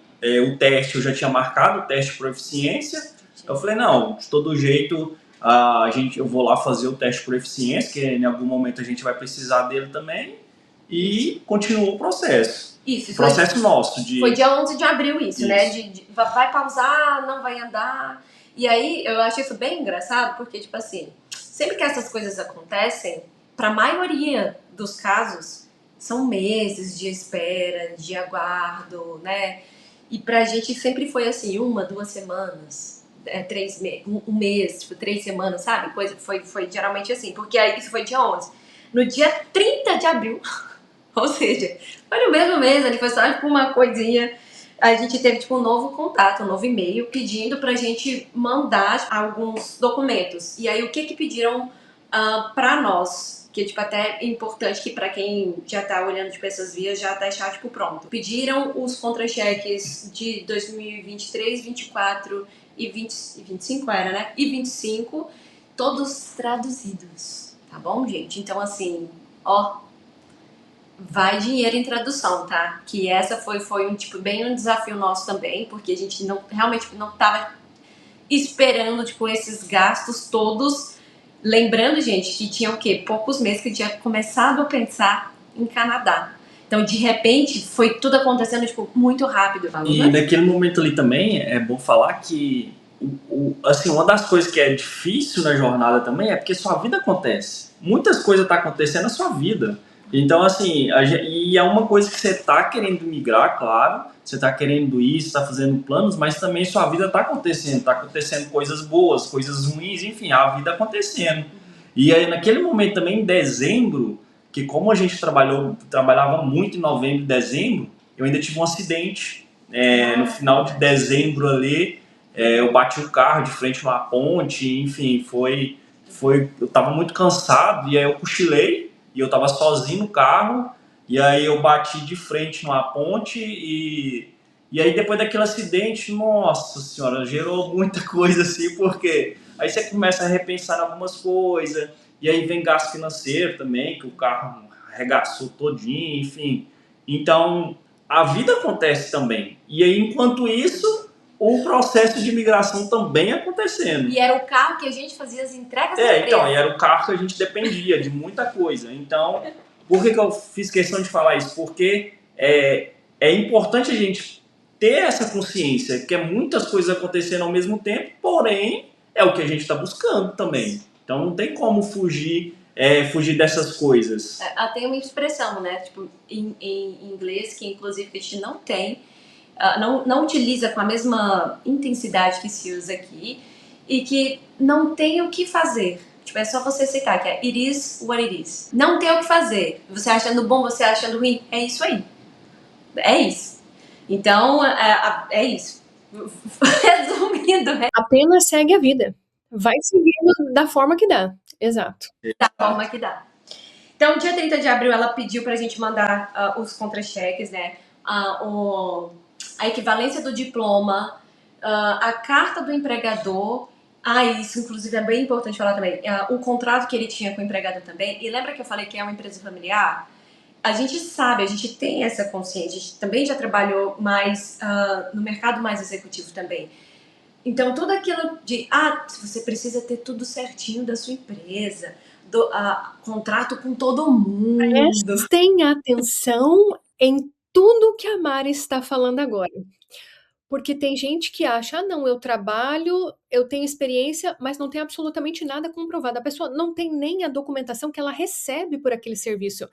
teste, eu já tinha marcado o teste de proficiência. Eu falei, não, de todo jeito eu vou lá fazer o teste por eficiência, que em algum momento a gente vai precisar dele também, e continua o processo. Isso, processo nosso. Foi dia 11 de abril isso. Né? Vai pausar, não vai andar. E aí eu acho isso bem engraçado, porque, tipo assim, sempre que essas coisas acontecem, pra maioria dos casos, são meses de espera, de aguardo, né? E pra gente sempre foi assim, 1, 2 semanas. 3 meses, um mês, tipo, 3 semanas, sabe? Foi geralmente assim, porque aí isso foi dia 11. No dia 30 de abril, ou seja, foi no mesmo mês, ali foi só tipo uma coisinha, a gente teve tipo um novo contato, um novo e-mail, pedindo pra gente mandar alguns documentos. E aí o que pediram pra nós? Que tipo, até é importante que pra quem já tá olhando tipo, essas vias já deixar tipo pronto. Pediram os contra-cheques de 2023, 24 e 25 era, né? E 25, todos traduzidos, tá bom, gente? Então assim, vai dinheiro em tradução, tá? Que essa foi um tipo bem um desafio nosso também, porque a gente realmente não tava esperando tipo esses gastos todos. Lembrando, gente, que tinha o quê? Poucos meses que tinha começado a pensar em Canadá. Então, de repente, foi tudo acontecendo tipo muito rápido. E naquele momento ali também é bom falar que assim, uma das coisas que é difícil na jornada também é porque sua vida acontece. Muitas coisas estão acontecendo na sua vida. Então, assim, e é uma coisa que você está querendo migrar, claro, você está querendo isso, está fazendo planos, mas também sua vida está acontecendo coisas boas, coisas ruins, enfim, a vida acontecendo. E aí, naquele momento também, em dezembro, que como a gente trabalhava muito em novembro e dezembro, eu ainda tive um acidente. No final de dezembro ali, eu bati o carro de frente a uma ponte, enfim, eu estava muito cansado, e aí eu cochilei, e eu estava sozinho no carro, e aí eu bati de frente numa ponte, e aí depois daquele acidente, nossa senhora, gerou muita coisa assim, porque aí você começa a repensar em algumas coisas, e aí vem gasto financeiro também, que o carro arregaçou todinho, enfim. Então, a vida acontece também. E aí, enquanto isso, o processo de imigração também acontecendo. E era o carro que a gente fazia as entregas da empresa. Então, e era o carro que a gente dependia de muita coisa. Então, por que eu fiz questão de falar isso? Porque é importante a gente ter essa consciência que é muitas coisas acontecendo ao mesmo tempo, porém, é o que a gente está buscando também. Então, não tem como fugir dessas coisas. Tem uma expressão, né, tipo, em inglês, que inclusive a gente não tem, não utiliza com a mesma intensidade que se usa aqui, e que não tem o que fazer. Tipo, é só você aceitar, que é it is what it is. Não tem o que fazer. Você achando bom, você achando ruim, é isso aí. É isso. Então, é isso. Resumindo, apenas segue a vida. Vai seguindo da forma que dá. Exato. Da forma que dá. Então, dia 30 de abril, ela pediu pra gente mandar os contra-cheques, né? A equivalência do diploma, a carta do empregador. Isso inclusive é bem importante falar também. O contrato que ele tinha com o empregador também. E lembra que eu falei que é uma empresa familiar? A gente sabe, a gente tem essa consciência. A gente também já trabalhou mais no mercado mais executivo também. Então, tudo aquilo de, você precisa ter tudo certinho da sua empresa, contrato com todo mundo. Prestem atenção em tudo que a Mari está falando agora. Porque tem gente que acha: "Ah, não, eu trabalho, eu tenho experiência", mas não tem absolutamente nada comprovado. A pessoa não tem nem a documentação que ela recebe por aquele serviço.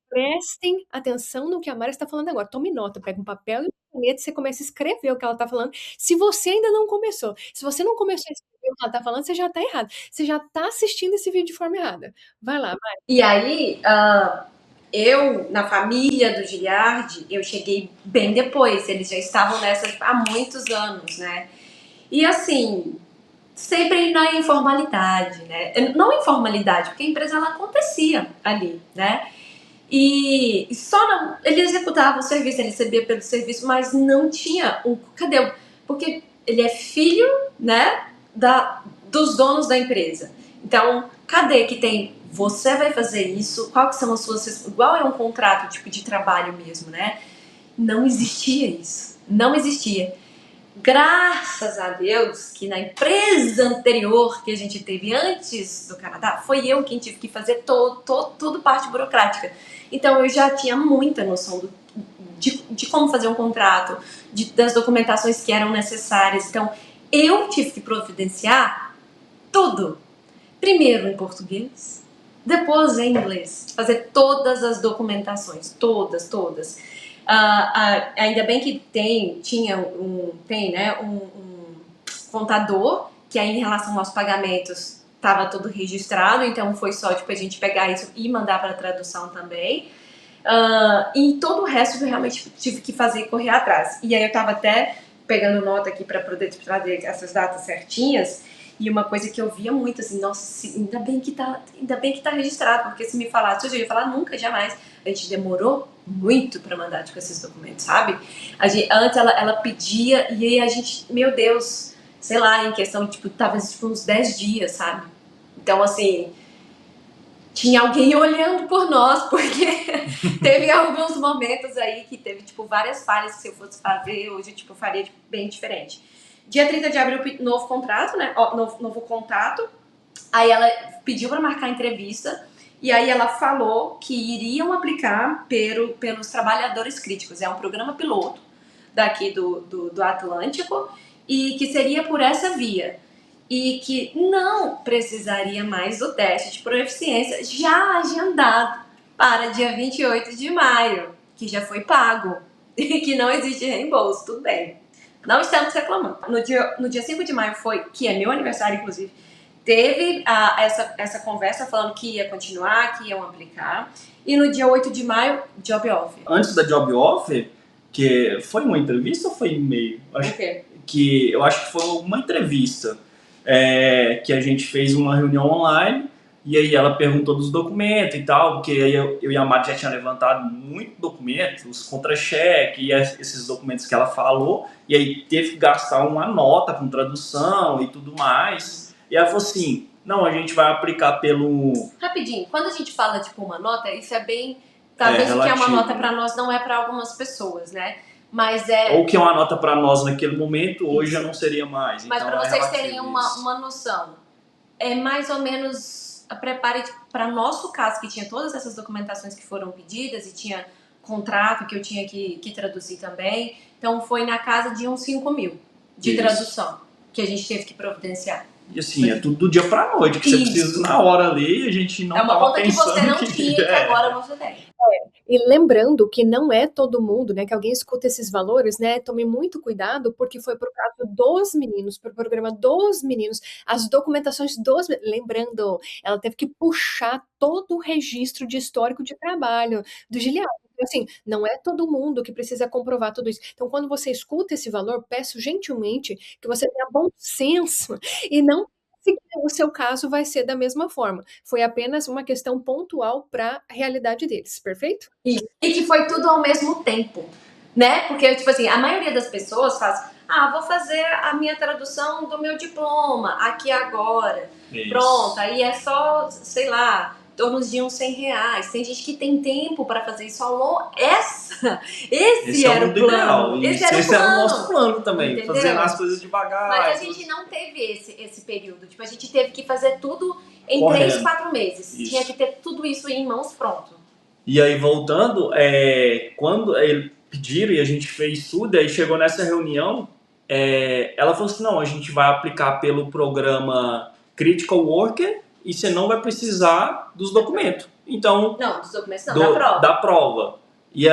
Prestem atenção no que a Mari está falando agora. Tome nota, pega um papel e uma caneta e você começa a escrever o que ela está falando. Se você ainda não começou, se você não começou a escrever o que ela está falando, você já está errado. Você já está assistindo esse vídeo de forma errada. Vai lá, Mari. E aí, eu, na família do Giliardi, eu cheguei bem depois. Eles já estavam nessa há muitos anos, né? E assim, sempre na informalidade, né? Não informalidade, porque a empresa ela acontecia ali, né? E só não, ele executava o serviço, ele recebia pelo serviço, mas não tinha um. Cadê? Porque ele é filho, né, dos donos da empresa. Então, cadê que tem? Você vai fazer isso? Qual que são as suas. Igual é um contrato, tipo de trabalho mesmo, né? Não existia isso. Não existia. Graças a Deus que na empresa anterior que a gente teve antes do Canadá, foi eu quem tive que fazer toda parte burocrática. Então eu já tinha muita noção de como fazer um contrato, das documentações que eram necessárias. Então eu tive que providenciar tudo. Primeiro em português, depois em inglês. Fazer todas as documentações, todas. Ainda bem que tem um contador que aí em relação aos pagamentos estava tudo registrado, então foi só tipo, a gente pegar isso e mandar para tradução também. E todo o resto eu realmente tive que fazer correr atrás. E aí eu estava até pegando nota aqui para poder trazer essas datas certinhas. E uma coisa que eu via muito assim, nossa, ainda bem que tá registrado, porque se me falasse hoje eu ia falar nunca, jamais. A gente demorou muito para mandar tipo, esses documentos, sabe? Antes ela pedia e aí a gente, meu Deus, sei lá, em questão tipo, talvez tipo, uns 10 dias, sabe? Então assim, tinha alguém olhando por nós, porque teve alguns momentos aí que teve tipo várias falhas que se eu fosse fazer hoje, tipo, eu faria tipo, bem diferente. Dia 30 de abril, novo contrato, né? Novo contato. Aí ela pediu para marcar a entrevista. E aí ela falou que iriam aplicar pelos trabalhadores críticos. É um programa piloto daqui do Atlântico. E que seria por essa via. E que não precisaria mais do teste de proficiência já agendado para dia 28 de maio. Que já foi pago. E que não existe reembolso. Tudo bem. Não estamos reclamando. No dia 5 de maio foi, que é meu aniversário, inclusive, teve essa conversa falando que ia continuar, que iam aplicar. E no dia 8 de maio, job off. Antes da job off, que foi uma entrevista ou foi e-mail? Eu acho que foi uma entrevista que a gente fez uma reunião online. E aí ela perguntou dos documentos e tal, porque aí eu e a Mari já tinha levantado muito documento, os contra-cheque e esses documentos que ela falou, e aí teve que gastar uma nota com tradução e tudo mais. E ela falou assim, não, a gente vai aplicar pelo... Rapidinho, quando a gente fala tipo uma nota, isso é bem... Talvez o que é uma nota para nós não é para algumas pessoas, né? Mas ou que é uma nota para nós naquele momento, hoje já não seria mais. Mas então, para vocês terem uma noção, é mais ou menos... Prepare para nosso caso, que tinha todas essas documentações que foram pedidas e tinha contrato que eu tinha que traduzir também. Então foi na casa de uns 5 mil de tradução que a gente teve que providenciar. E assim, é tudo do dia pra noite, que você precisa na hora ali, a gente não uma conta que você não tinha, que agora você tem. E lembrando que não é todo mundo, né, que alguém escuta esses valores, né, tome muito cuidado, porque foi por caso dos meninos, pro programa dos meninos, as documentações dos... Lembrando, ela teve que puxar todo o registro de histórico de trabalho do Giliardi. Então, assim, não é todo mundo que precisa comprovar tudo isso. Então, quando você escuta esse valor, peço gentilmente que você tenha bom senso e não que o seu caso vai ser da mesma forma. Foi apenas uma questão pontual para a realidade deles, perfeito? E que foi tudo ao mesmo tempo, né? Porque, tipo assim, a maioria das pessoas faz, vou fazer a minha tradução do meu diploma aqui agora. Isso. Pronto, aí é só, sei lá, em torno de uns R$100. Tem gente que tem tempo para fazer isso ao longo. Esse era o plano. Esse era o nosso plano também, entendeu? Fazendo as coisas devagar. Mas a gente não teve esse período. Tipo, a gente teve que fazer tudo em 3, 4 meses. Isso. Tinha que ter tudo isso em mãos pronto. E aí, voltando, quando pediram e a gente fez tudo, aí chegou nessa reunião, ela falou assim, não, a gente vai aplicar pelo programa Critical Worker e você não vai precisar dos documentos. Então, Não, dos documentos não, da prova. Da prova. E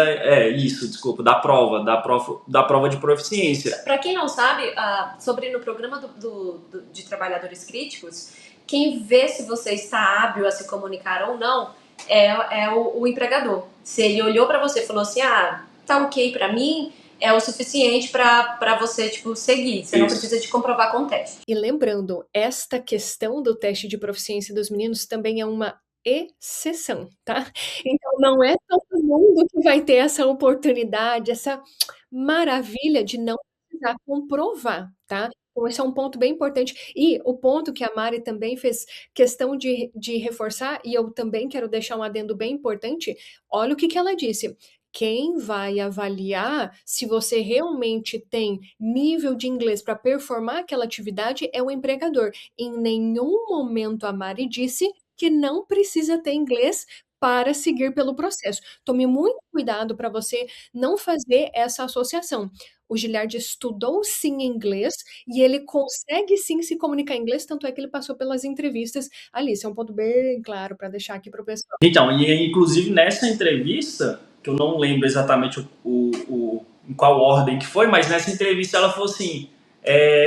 desculpa, da prova de proficiência. Para quem não sabe, sobre no programa de trabalhadores críticos, quem vê se você está hábil a se comunicar ou não é o empregador. Se ele olhou para você e falou assim, tá ok para mim, é o suficiente para você, tipo, seguir. Você não precisa de comprovar com o teste. E lembrando, esta questão do teste de proficiência dos meninos também é uma exceção, tá? Então não é todo mundo que vai ter essa oportunidade, essa maravilha de não precisar comprovar, tá? Então esse é um ponto bem importante. E o ponto que a Mari também fez questão de reforçar, e eu também quero deixar um adendo bem importante, olha o que ela disse. Quem vai avaliar se você realmente tem nível de inglês para performar aquela atividade é o empregador. Em nenhum momento a Mari disse que não precisa ter inglês para seguir pelo processo. Tome muito cuidado para você não fazer essa associação. O Giliard estudou sim inglês e ele consegue sim se comunicar em inglês, tanto é que ele passou pelas entrevistas ali. Isso é um ponto bem claro para deixar aqui para o pessoal. Então, e inclusive nessa entrevista, que eu não lembro exatamente em qual ordem que foi, mas nessa entrevista ela falou assim,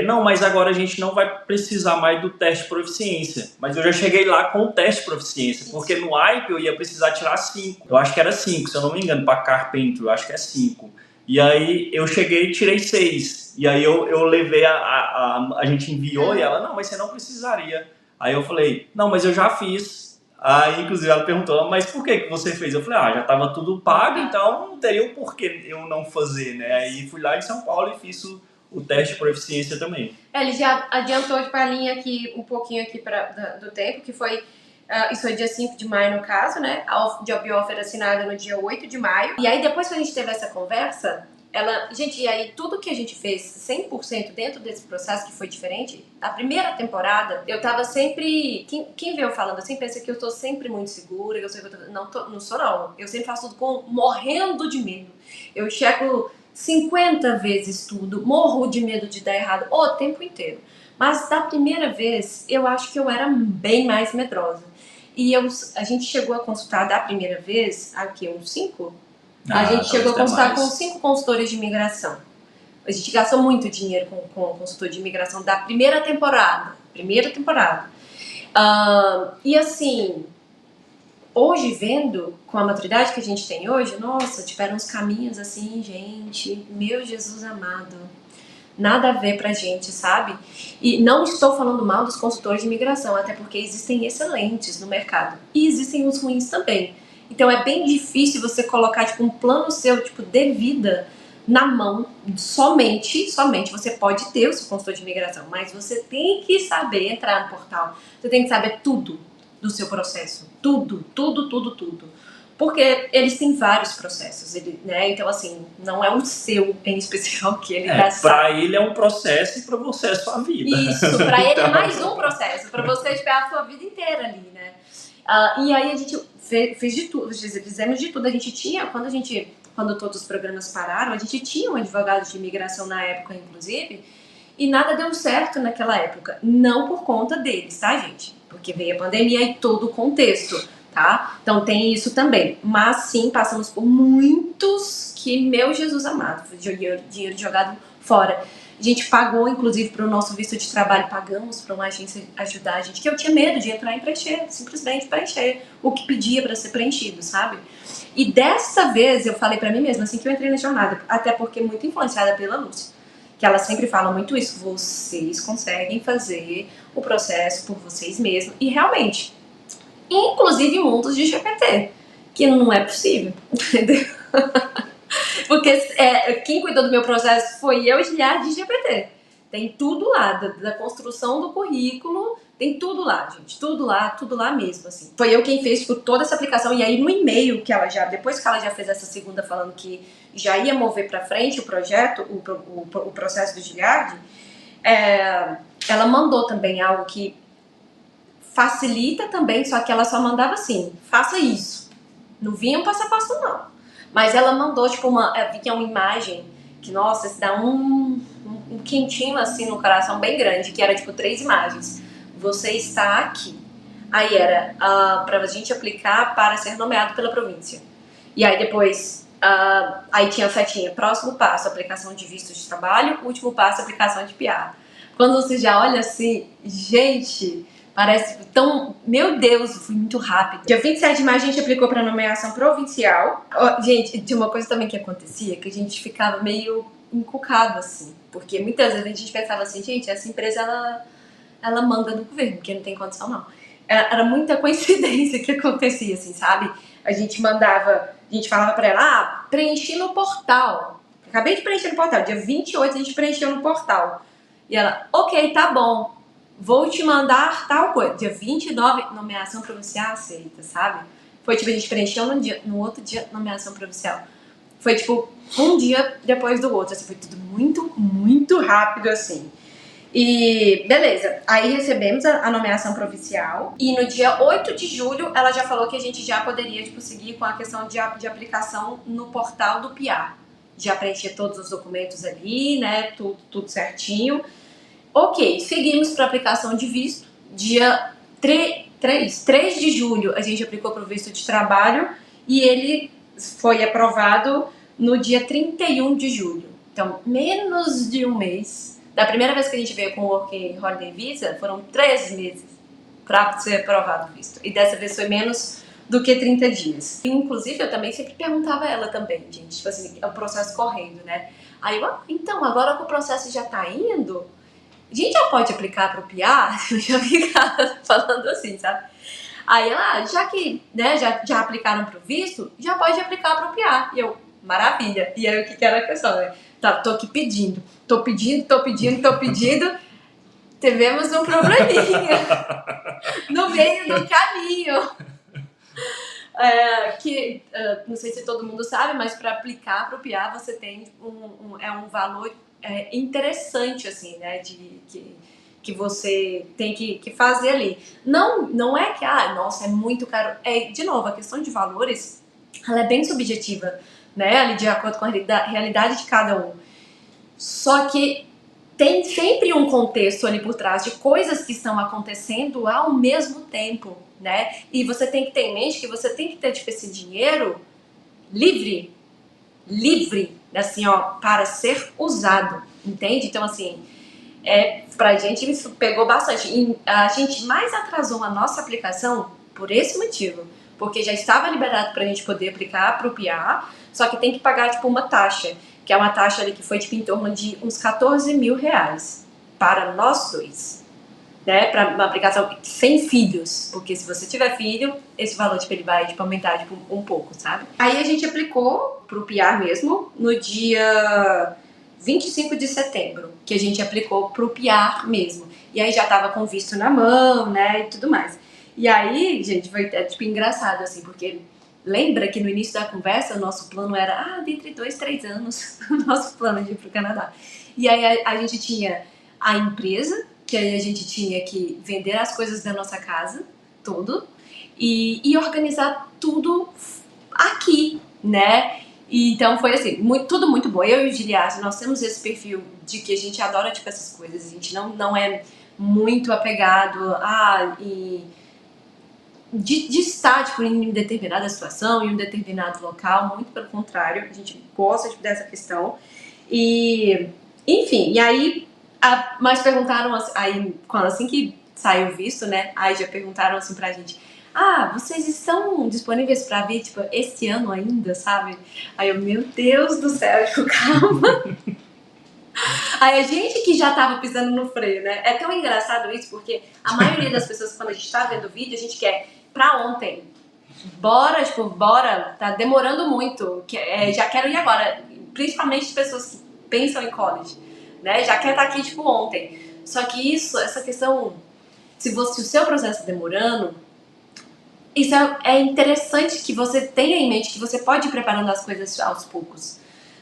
não, mas agora a gente não vai precisar mais do teste de proficiência. Mas eu já cheguei lá com o teste de proficiência, porque no AIP eu ia precisar tirar 5. Eu acho que era 5, se eu não me engano, para Carpenter, eu acho que é 5. E aí eu cheguei e tirei 6. E aí eu levei, a gente enviou e ela, não, mas você não precisaria. Aí eu falei, não, mas eu já fiz. Aí, inclusive, ela perguntou, mas por que você fez? Eu falei, já estava tudo pago, então não teria o porquê eu não fazer, né? Aí fui lá em São Paulo e fiz o teste de proficiência também. Ele já adiantou de palhinha aqui, um pouquinho aqui do tempo, que foi, isso foi dia 5 de maio no caso, né? A job offer assinada no dia 8 de maio. E aí, depois que a gente teve essa conversa, gente, e aí tudo que a gente fez 100% dentro desse processo, que foi diferente, a primeira temporada, eu tava sempre, quem vê eu falando assim, pensa que eu tô sempre muito segura, eu sei que não sou não, eu sempre faço tudo morrendo de medo, eu checo 50 vezes tudo, morro de medo de dar errado o tempo inteiro, mas da primeira vez, eu acho que eu era bem mais medrosa, e a gente chegou a consultar da primeira vez, aqui uns 5, a gente chegou a consultar com 5 consultores de imigração. A gente gastou muito dinheiro com o consultor de imigração da primeira temporada. E assim, hoje vendo, com a maturidade que a gente tem hoje, nossa, tiveram uns caminhos assim, gente, meu Jesus amado. Nada a ver pra gente, sabe? E não estou falando mal dos consultores de imigração, até porque existem excelentes no mercado. E existem os ruins também. Então é bem difícil você colocar tipo, um plano seu tipo, de vida na mão, somente você pode ter o seu consultor de imigração, mas você tem que saber entrar no portal, você tem que saber tudo do seu processo, tudo. Porque eles têm vários processos, né? Então assim, não é o seu em especial que ele dá. Para ele é um processo e para você é a sua vida. Isso, para ele é mais um processo, para você esperar a sua vida inteira ali, né? E aí a gente fez de tudo, fizemos de tudo. A gente tinha, quando todos os programas pararam, a gente tinha um advogado de imigração na época, inclusive, e nada deu certo naquela época. Não por conta deles, tá, gente? Porque veio a pandemia e todo o contexto, tá? Então tem isso também. Mas sim, passamos por muitos que, meu Jesus amado, dinheiro jogado fora. A gente pagou, inclusive, para o nosso visto de trabalho, pagamos para uma agência ajudar a gente, que eu tinha medo de entrar e preencher, simplesmente preencher o que pedia para ser preenchido, sabe? E dessa vez eu falei para mim mesma, assim que eu entrei na jornada, até porque muito influenciada pela Lúcia, que ela sempre fala muito isso, vocês conseguem fazer o processo por vocês mesmos, e realmente, inclusive mundos de GPT, que não é possível, entendeu? Porque quem cuidou do meu processo foi eu e Giliard de GPT. Tem tudo lá, da construção do currículo, tem tudo lá, gente. Tudo lá mesmo, assim. Foi eu quem fez tipo, toda essa aplicação. E aí no e-mail que ela depois que ela já fez essa segunda falando que já ia mover pra frente o projeto, o processo do Giliard, ela mandou também algo que facilita também, só que ela só mandava assim, faça isso. Não vinha um passo a passo, não. Mas ela mandou, tipo, vinha uma imagem que, nossa, se dá um quentinho assim no coração bem grande, que era tipo 3 imagens. Você está aqui. Aí era para a gente aplicar para ser nomeado pela província. E aí depois, aí tinha a setinha, próximo passo, aplicação de visto de trabalho, último passo, aplicação de PR. Quando você já olha assim, gente, parece tão... Meu Deus, foi muito rápido. Dia 27 de maio a gente aplicou para nomeação provincial. Gente, tinha uma coisa também que acontecia, que a gente ficava meio encucado, assim. Porque muitas vezes a gente pensava assim, gente, essa empresa, ela manda no governo, porque não tem condição, não. Era muita coincidência que acontecia, assim, sabe? A gente falava pra ela, preenchi no portal. Acabei de preencher no portal. Dia 28 a gente preencheu no portal. E ela, ok, tá bom. Vou te mandar tal coisa. Dia 29, nomeação provincial aceita, sabe? Foi tipo, a gente preencheu no outro dia, nomeação provincial. Foi tipo, um dia depois do outro. Assim, foi tudo muito, muito rápido, assim. E beleza, aí recebemos a nomeação provincial e no dia 8 de julho ela já falou que a gente já poderia tipo, seguir com a questão de aplicação no portal do PR. Já preencher todos os documentos ali, né, tudo certinho. Ok, seguimos para aplicação de visto. Dia 3 de julho a gente aplicou para o visto de trabalho e ele foi aprovado no dia 31 de julho. Então, menos de um mês. Da primeira vez que a gente veio com o Working Holiday Visa, foram 3 meses para ser aprovado o visto. E dessa vez foi menos do que 30 dias. Inclusive, eu também sempre perguntava a ela também, gente, tipo assim, é o processo correndo, né? Aí eu, então, agora que o processo já tá indo, a gente já pode aplicar pro PR? Eu já ficava falando assim, sabe? Aí ela, já que né, já aplicaram pro visto, já pode aplicar pro PR. E eu, maravilha. E aí o que era a questão, né? Tá, tô aqui pedindo. Tô pedindo. Tivemos um probleminha no meio do caminho. Não sei se todo mundo sabe, mas para aplicar para o PR você tem um valor interessante, assim, né? Que você tem que fazer ali. Não é que, nossa, é muito caro. De novo, a questão de valores, ela é bem subjetiva, né? Ali de acordo com a realidade de cada um. Só que tem sempre um contexto ali por trás de coisas que estão acontecendo ao mesmo tempo, né? E você tem que ter em mente que você tem que ter, tipo, esse dinheiro livre, assim, ó, para ser usado, entende? Então, assim, pra gente isso pegou bastante. E a gente mais atrasou a nossa aplicação por esse motivo, porque já estava liberado pra gente poder aplicar pro PR, só que tem que pagar, tipo, uma taxa, que é uma taxa ali que foi, tipo, em torno de uns 14 mil reais para nós dois, né, para uma aplicação sem filhos, porque se você tiver filho, esse valor, tipo, ele vai, tipo, aumentar, tipo, um pouco, sabe? Aí a gente aplicou pro PR mesmo no dia 25 de setembro, que a gente aplicou pro PR mesmo. E aí já tava com visto na mão, né, e tudo mais. E aí, gente, foi tipo engraçado, assim, porque lembra que no início da conversa o nosso plano era, dentre 2-3 anos, o nosso plano de ir pro Canadá. E aí a gente tinha a empresa, que aí a gente tinha que vender as coisas da nossa casa, tudo, e organizar tudo aqui, né? E então foi assim, tudo muito bom. Eu e o Giliard, nós temos esse perfil de que a gente adora, tipo, essas coisas. A gente não é muito apegado de estar, tipo, em determinada situação, em um determinado local. Muito pelo contrário, a gente gosta, tipo, dessa questão. E, enfim, e aí, mas perguntaram, aí, assim que saiu o visto, né, aí já perguntaram assim pra gente, vocês estão disponíveis pra vir, tipo, este ano ainda, sabe? Aí eu, meu Deus do céu, tipo, calma. Aí a gente que já tava pisando no freio, né? É tão engraçado isso, porque a maioria das pessoas, quando a gente tá vendo o vídeo, a gente quer pra ontem. Bora, tá demorando muito, já quero ir agora. Principalmente pessoas que pensam em college, né? Já quer estar aqui, tipo, ontem. Só que essa questão, se o seu processo tá demorando, isso é interessante que você tenha em mente que você pode ir preparando as coisas aos poucos,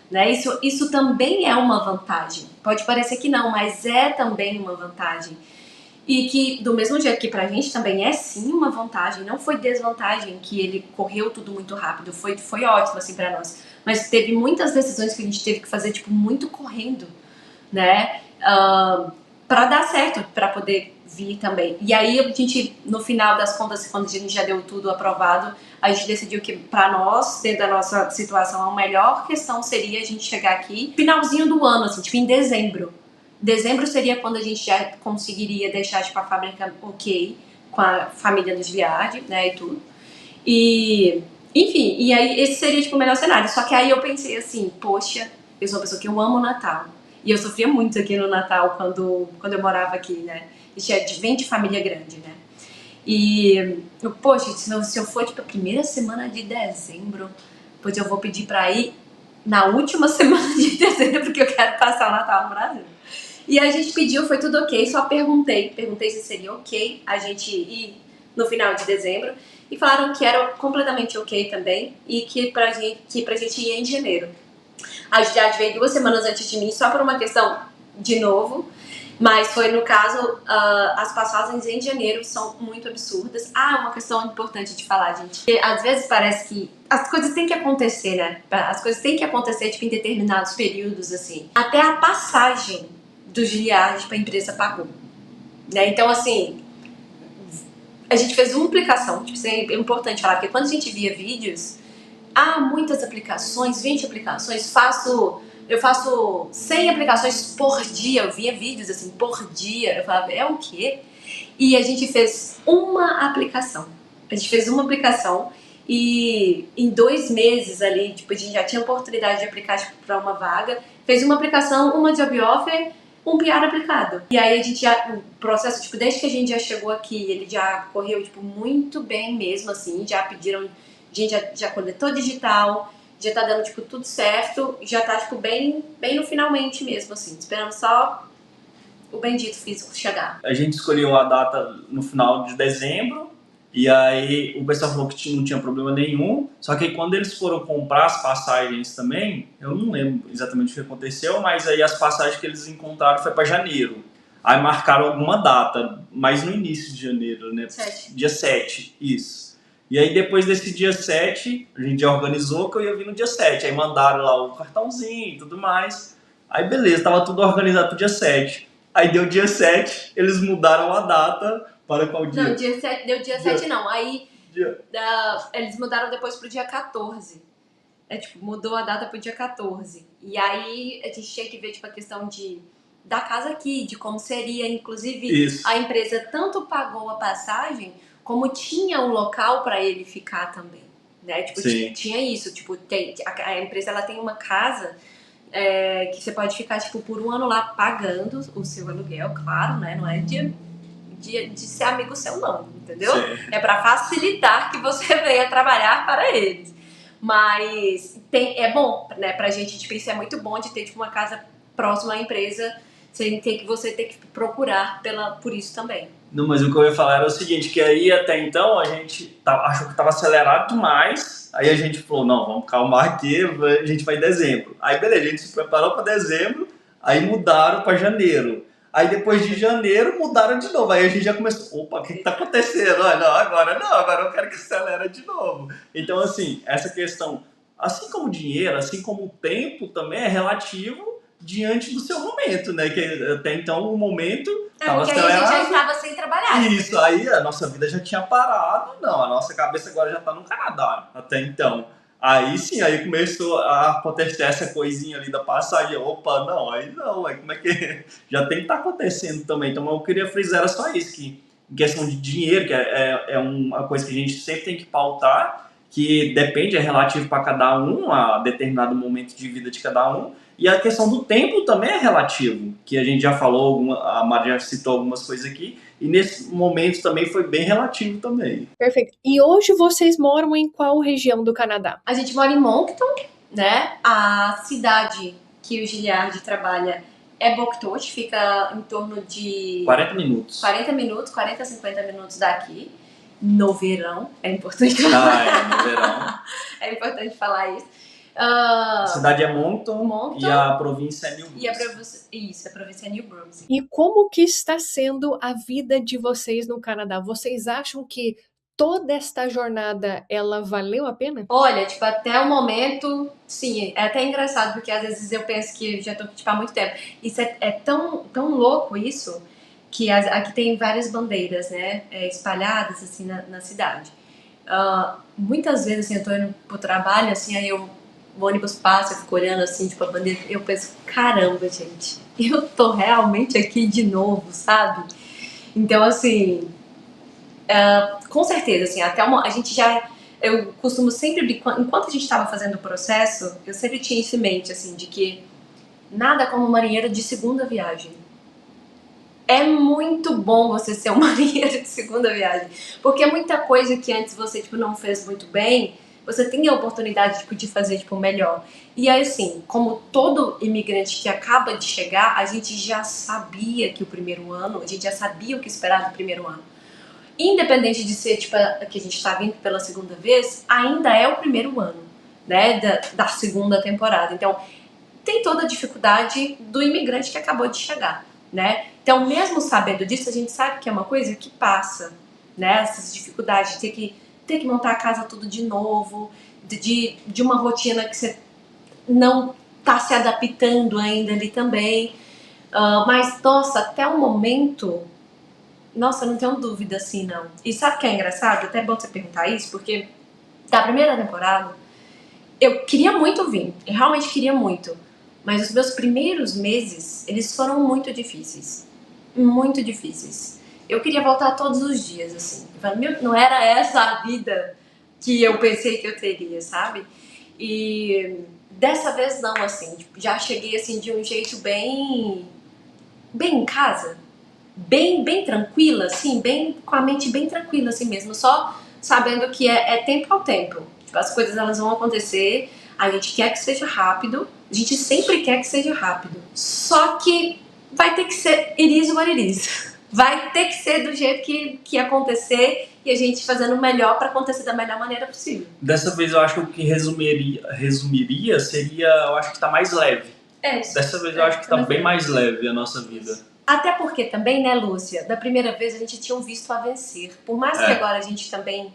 né? Isso também é uma vantagem. Pode parecer que não, mas é também uma vantagem. E que, do mesmo jeito que pra gente também é sim uma vantagem, não foi desvantagem que ele correu tudo muito rápido, foi ótimo assim pra nós. Mas teve muitas decisões que a gente teve que fazer, tipo, muito correndo, né? Pra dar certo, pra poder vir também. E aí a gente, no final das contas, quando a gente já deu tudo aprovado, a gente decidiu que pra nós, dentro da nossa situação, a melhor questão seria a gente chegar aqui finalzinho do ano, assim, tipo em dezembro. Dezembro seria quando a gente já conseguiria deixar tipo, a fábrica ok com a família do Giliard, né, e tudo. E, enfim, e aí esse seria tipo o melhor cenário. Só que aí eu pensei assim, poxa, eu sou uma pessoa que eu amo o Natal. E eu sofria muito aqui no Natal quando eu morava aqui, né. A gente vem de família grande, né. E, poxa, se eu for tipo a primeira semana de dezembro, pois eu vou pedir pra ir na última semana de dezembro, porque eu quero passar o Natal no Brasil. E a gente pediu, foi tudo ok, só perguntei se seria ok a gente ir no final de dezembro. E falaram que era completamente ok também e que pra gente ir em janeiro. A Jade veio 2 semanas antes de mim, só por uma questão de novo. Mas foi no caso, as passagens em janeiro são muito absurdas. Uma questão importante de falar, gente. Porque às vezes parece que as coisas têm que acontecer, né? As coisas têm que acontecer tipo, em determinados períodos, assim. Até a passagem do Giliard pra empresa pagou. Né? Então, assim, a gente fez uma aplicação. Tipo, isso é importante falar, porque quando a gente via vídeos, muitas aplicações, 20 aplicações, eu faço 100 aplicações por dia. Eu via vídeos assim, por dia. Eu falava, é o quê? E a gente fez uma aplicação. E em 2 meses ali, tipo, a gente já tinha oportunidade de aplicar tipo, pra uma vaga. Fez uma aplicação, uma job offer, um PR aplicado. E aí a gente o processo, tipo, desde que a gente já chegou aqui, ele já correu, tipo, muito bem mesmo, assim. Já pediram, a gente já coletou digital, já tá dando, tipo, tudo certo, já tá, tipo, bem no finalmente mesmo, assim, esperando só o bendito físico chegar. A gente escolheu a data no final de dezembro, e aí o pessoal falou que não tinha problema nenhum, só que aí quando eles foram comprar as passagens também, eu não lembro exatamente o que aconteceu, mas aí as passagens que eles encontraram foi para janeiro. Aí marcaram alguma data, mas no início de janeiro, né? 7. Dia 7, isso. E aí depois desse dia 7, a gente já organizou que eu ia vir no dia 7. Aí mandaram lá o cartãozinho e tudo mais. Aí beleza, tava tudo organizado pro dia 7. Aí deu dia 7, eles mudaram a data para qual dia? Não, deu dia 7 não. Aí eles mudaram depois pro dia 14. Mudou a data pro dia 14. E aí a gente tinha que ver tipo, a questão da casa aqui, de como seria. Inclusive, Isso. A empresa tanto pagou a passagem, como tinha um local para ele ficar também. Né? Tipo, tinha isso. Tipo, a empresa ela tem uma casa que você pode ficar tipo, por 1 ano lá pagando o seu aluguel, claro, né? Não é de ser amigo seu não, entendeu? Sim. É para facilitar que você venha trabalhar para eles. Mas é bom, né, pra gente, tipo, isso é muito bom de ter tipo, uma casa próxima à empresa, sem ter que você ter que procurar por isso também. Não, mas o que eu ia falar era o seguinte, que aí até então a gente achou que estava acelerado demais, aí a gente falou, não, vamos calmar aqui, a gente vai em dezembro. Aí beleza, a gente se preparou para dezembro, aí mudaram para janeiro. Aí depois de janeiro mudaram de novo, aí a gente já começou, opa, o que está acontecendo? Agora eu quero que acelere de novo. Então assim, essa questão, assim como o dinheiro, assim como o tempo também é relativo diante do seu momento, né? Que até então o momento estava acelerado. Porque aí a gente já estava sem trabalhar. Isso, aí a nossa vida já tinha parado, não, a nossa cabeça agora já está no Canadá, até então. Aí sim, aí começou a acontecer essa coisinha ali da passagem. Opa, não, aí como é que... Já tem que estar acontecendo também. Então eu queria frisar, era só isso, que em questão de dinheiro, que é uma coisa que a gente sempre tem que pautar, que depende, é relativo para cada um, a determinado momento de vida de cada um. E a questão do tempo também é relativo, que a gente já falou, a Mari já citou algumas coisas aqui, e nesse momento também foi bem relativo também. Perfeito. E hoje vocês moram em qual região do Canadá? A gente mora em Moncton, né? A cidade que o Giliard trabalha é Boctoche, fica em torno de 40 minutos. 40 a 50 minutos daqui. No verão, é importante no verão. É importante falar isso. A cidade é Moncton, Moncton. E a província é New Brunswick. A província é New Brunswick. E como que está sendo a vida de vocês no Canadá? Vocês acham que toda esta jornada, ela valeu a pena? Olha, tipo, até o momento, sim, é até engraçado, porque às vezes eu penso que já tô, tipo, há muito tempo. Isso é tão louco isso, que aqui tem várias bandeiras, né, espalhadas, assim, na cidade. Muitas vezes, assim, eu tô indo pro trabalho, assim, aí o ônibus passa, eu fico olhando, assim, tipo, a bandeira, eu penso, caramba, gente, eu tô realmente aqui de novo, sabe? Então, assim, com certeza, assim, a gente já, eu costumo sempre, enquanto a gente estava fazendo o processo, eu sempre tinha isso em mente, assim, de que nada como marinheiro de segunda viagem. É muito bom você ser um marinheiro de segunda viagem, porque muita coisa que antes você, tipo, não fez muito bem, você tem a oportunidade, tipo, de fazer, tipo, melhor. E aí, assim, como todo imigrante que acaba de chegar, a gente já sabia que o primeiro ano, a gente já sabia o que esperar do primeiro ano. Independente de ser, tipo, que a gente está vindo pela segunda vez, ainda é o primeiro ano, né, da segunda temporada. Então, tem toda a dificuldade do imigrante que acabou de chegar, né? Então, mesmo sabendo disso, a gente sabe que é uma coisa que passa, né? Essas dificuldades de ter que montar a casa tudo de novo, de uma rotina que você não está se adaptando ainda ali também. Mas, nossa, até o momento, nossa, não tenho dúvida assim, não. E sabe o que é engraçado? Até é bom você perguntar isso, porque da primeira temporada, eu queria muito vir, eu realmente queria muito. Mas os meus primeiros meses, eles foram muito difíceis. Muito difíceis. Eu queria voltar todos os dias, assim. Eu falei, meu, não era essa a vida que eu pensei que eu teria, sabe? E dessa vez não, assim. Tipo, já cheguei, assim, de um jeito bem em casa. Bem tranquila, assim, bem com a mente bem tranquila, assim mesmo. Só sabendo que é tempo ao tempo. Tipo, as coisas, elas vão acontecer. A gente quer que seja rápido. A gente sempre quer que seja rápido. Só que vai ter que ser it is what it is. Vai ter que ser do jeito que acontecer e a gente fazendo o melhor para acontecer da melhor maneira possível. Dessa vez eu acho que o que resumiria seria, eu acho que tá mais leve. Dessa vez eu acho que tá bem mais leve a nossa vida. Até porque também, né, Lúcia, da primeira vez a gente tinha um visto a vencer. Por mais que agora a gente também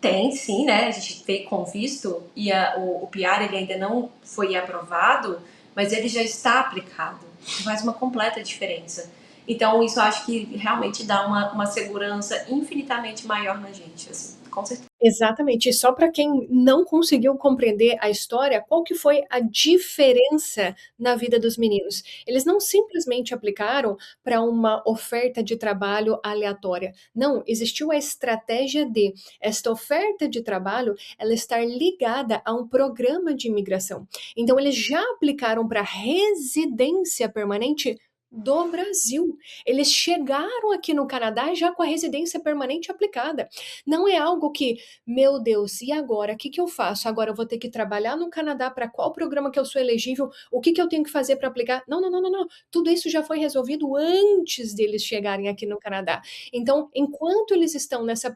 tem, sim, né, a gente veio com visto e o PR ele ainda não foi aprovado, mas ele já está aplicado. Faz uma completa diferença. Então isso eu acho que realmente dá uma segurança infinitamente maior na gente, assim, com certeza. Exatamente. E só para quem não conseguiu compreender a história, qual que foi a diferença na vida dos meninos? Eles não simplesmente aplicaram para uma oferta de trabalho aleatória. Não, existiu a estratégia de esta oferta de trabalho ela estar ligada a um programa de imigração. Então eles já aplicaram para residência permanente do Brasil. Eles chegaram aqui no Canadá já com a residência permanente aplicada. Não é algo que, meu Deus, e agora? O que eu faço? Agora eu vou ter que trabalhar no Canadá para qual programa que eu sou elegível? O que eu tenho que fazer para aplicar? Não, não, não, não, não. Tudo isso já foi resolvido antes deles chegarem aqui no Canadá. Então, enquanto eles estão nessa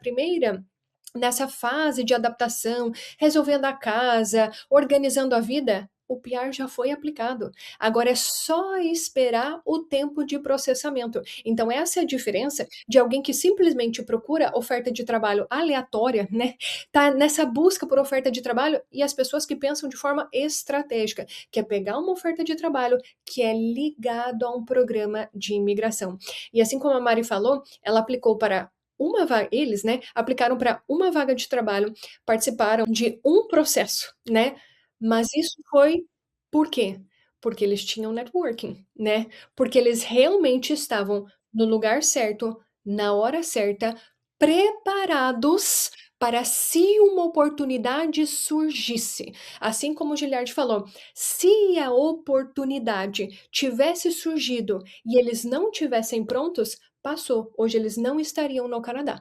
fase de adaptação, resolvendo a casa, organizando a vida, o PR já foi aplicado. Agora é só esperar o tempo de processamento. Então essa é a diferença de alguém que simplesmente procura oferta de trabalho aleatória, né? Tá nessa busca por oferta de trabalho e as pessoas que pensam de forma estratégica, que é pegar uma oferta de trabalho que é ligado a um programa de imigração. E assim como a Mari falou, ela aplicou para uma vaga, eles, né, aplicaram para uma vaga de trabalho, participaram de um processo, né? Mas isso foi por quê? Porque eles tinham networking, né? Porque eles realmente estavam no lugar certo, na hora certa, preparados para se uma oportunidade surgisse. Assim como o Giliard falou, se a oportunidade tivesse surgido e eles não tivessem prontos, passou. Hoje eles não estariam no Canadá.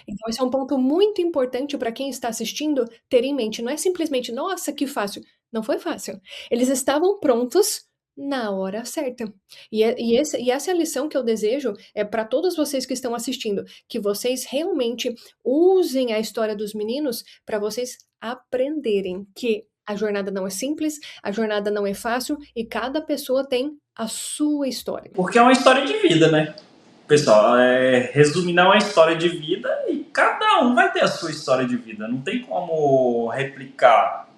Então, esse é um ponto muito importante para quem está assistindo ter em mente. Não é simplesmente, nossa, que fácil. Não foi fácil. Eles estavam prontos na hora certa. E essa é a lição que eu desejo para todos vocês que estão assistindo, que vocês realmente usem a história dos meninos para vocês aprenderem que A jornada não é simples, a jornada não é fácil e cada pessoa tem a sua história. Porque é uma história de vida, né? Pessoal, resumindo, é uma história de vida e cada um vai ter a sua história de vida. Não tem como replicar.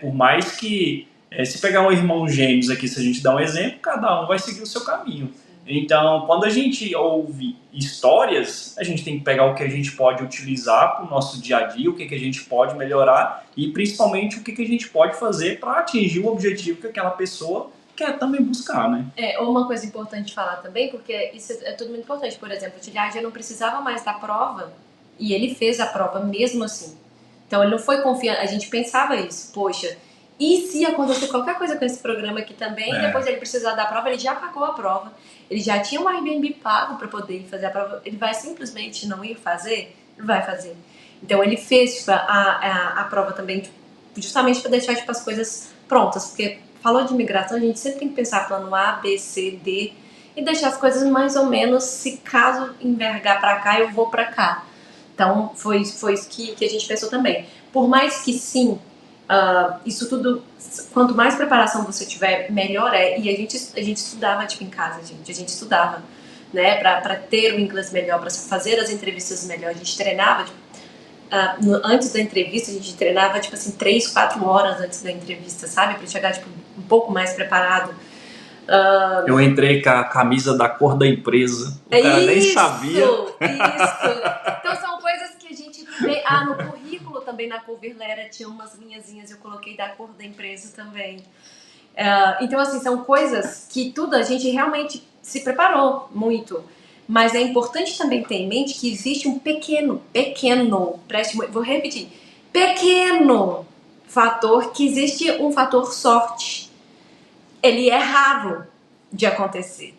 Por mais que, se pegar um irmão gêmeos aqui, se a gente dá um exemplo, cada um vai seguir o seu caminho. Então, quando a gente ouve histórias, a gente tem que pegar o que a gente pode utilizar para o nosso dia a dia, o que a gente pode melhorar e principalmente o que a gente pode fazer para atingir o objetivo que aquela pessoa quer também buscar, né? Uma coisa importante falar também, porque isso é tudo muito importante. Por exemplo, o Tilhar já não precisava mais da prova e ele fez a prova mesmo assim. Então, ele não foi confiante. A gente pensava isso, poxa, e se acontecer qualquer coisa com esse programa aqui também, depois ele precisar da prova, ele já pagou a prova, ele já tinha um Airbnb pago para poder ir fazer a prova, ele vai simplesmente não ir fazer? Ele vai fazer. Então, ele fez a prova também, justamente para deixar as coisas prontas, porque falou de imigração, a gente sempre tem que pensar plano A, B, C, D e deixar as coisas mais ou menos, se caso envergar para cá, eu vou para cá. Então, foi isso que a gente pensou também. Por mais que sim, isso tudo, quanto mais preparação você tiver, melhor é. E a gente estudava, em casa, gente. A gente estudava, né, para ter o inglês melhor, para fazer as entrevistas melhor. A gente treinava, antes da entrevista, a gente treinava, 3, 4 horas antes da entrevista, sabe? Para chegar, um pouco mais preparado. Eu entrei com a camisa da cor da empresa. O cara nem sabia. Isso! Então são coisas que a gente vê. No currículo também, na cover letter, tinha umas linhazinhas, eu coloquei da cor da empresa também. Então, assim, são coisas que tudo a gente realmente se preparou muito. Mas é importante também ter em mente que existe um pequeno, vou repetir, pequeno fator, que existe um fator sorte. Ele é raro de acontecer.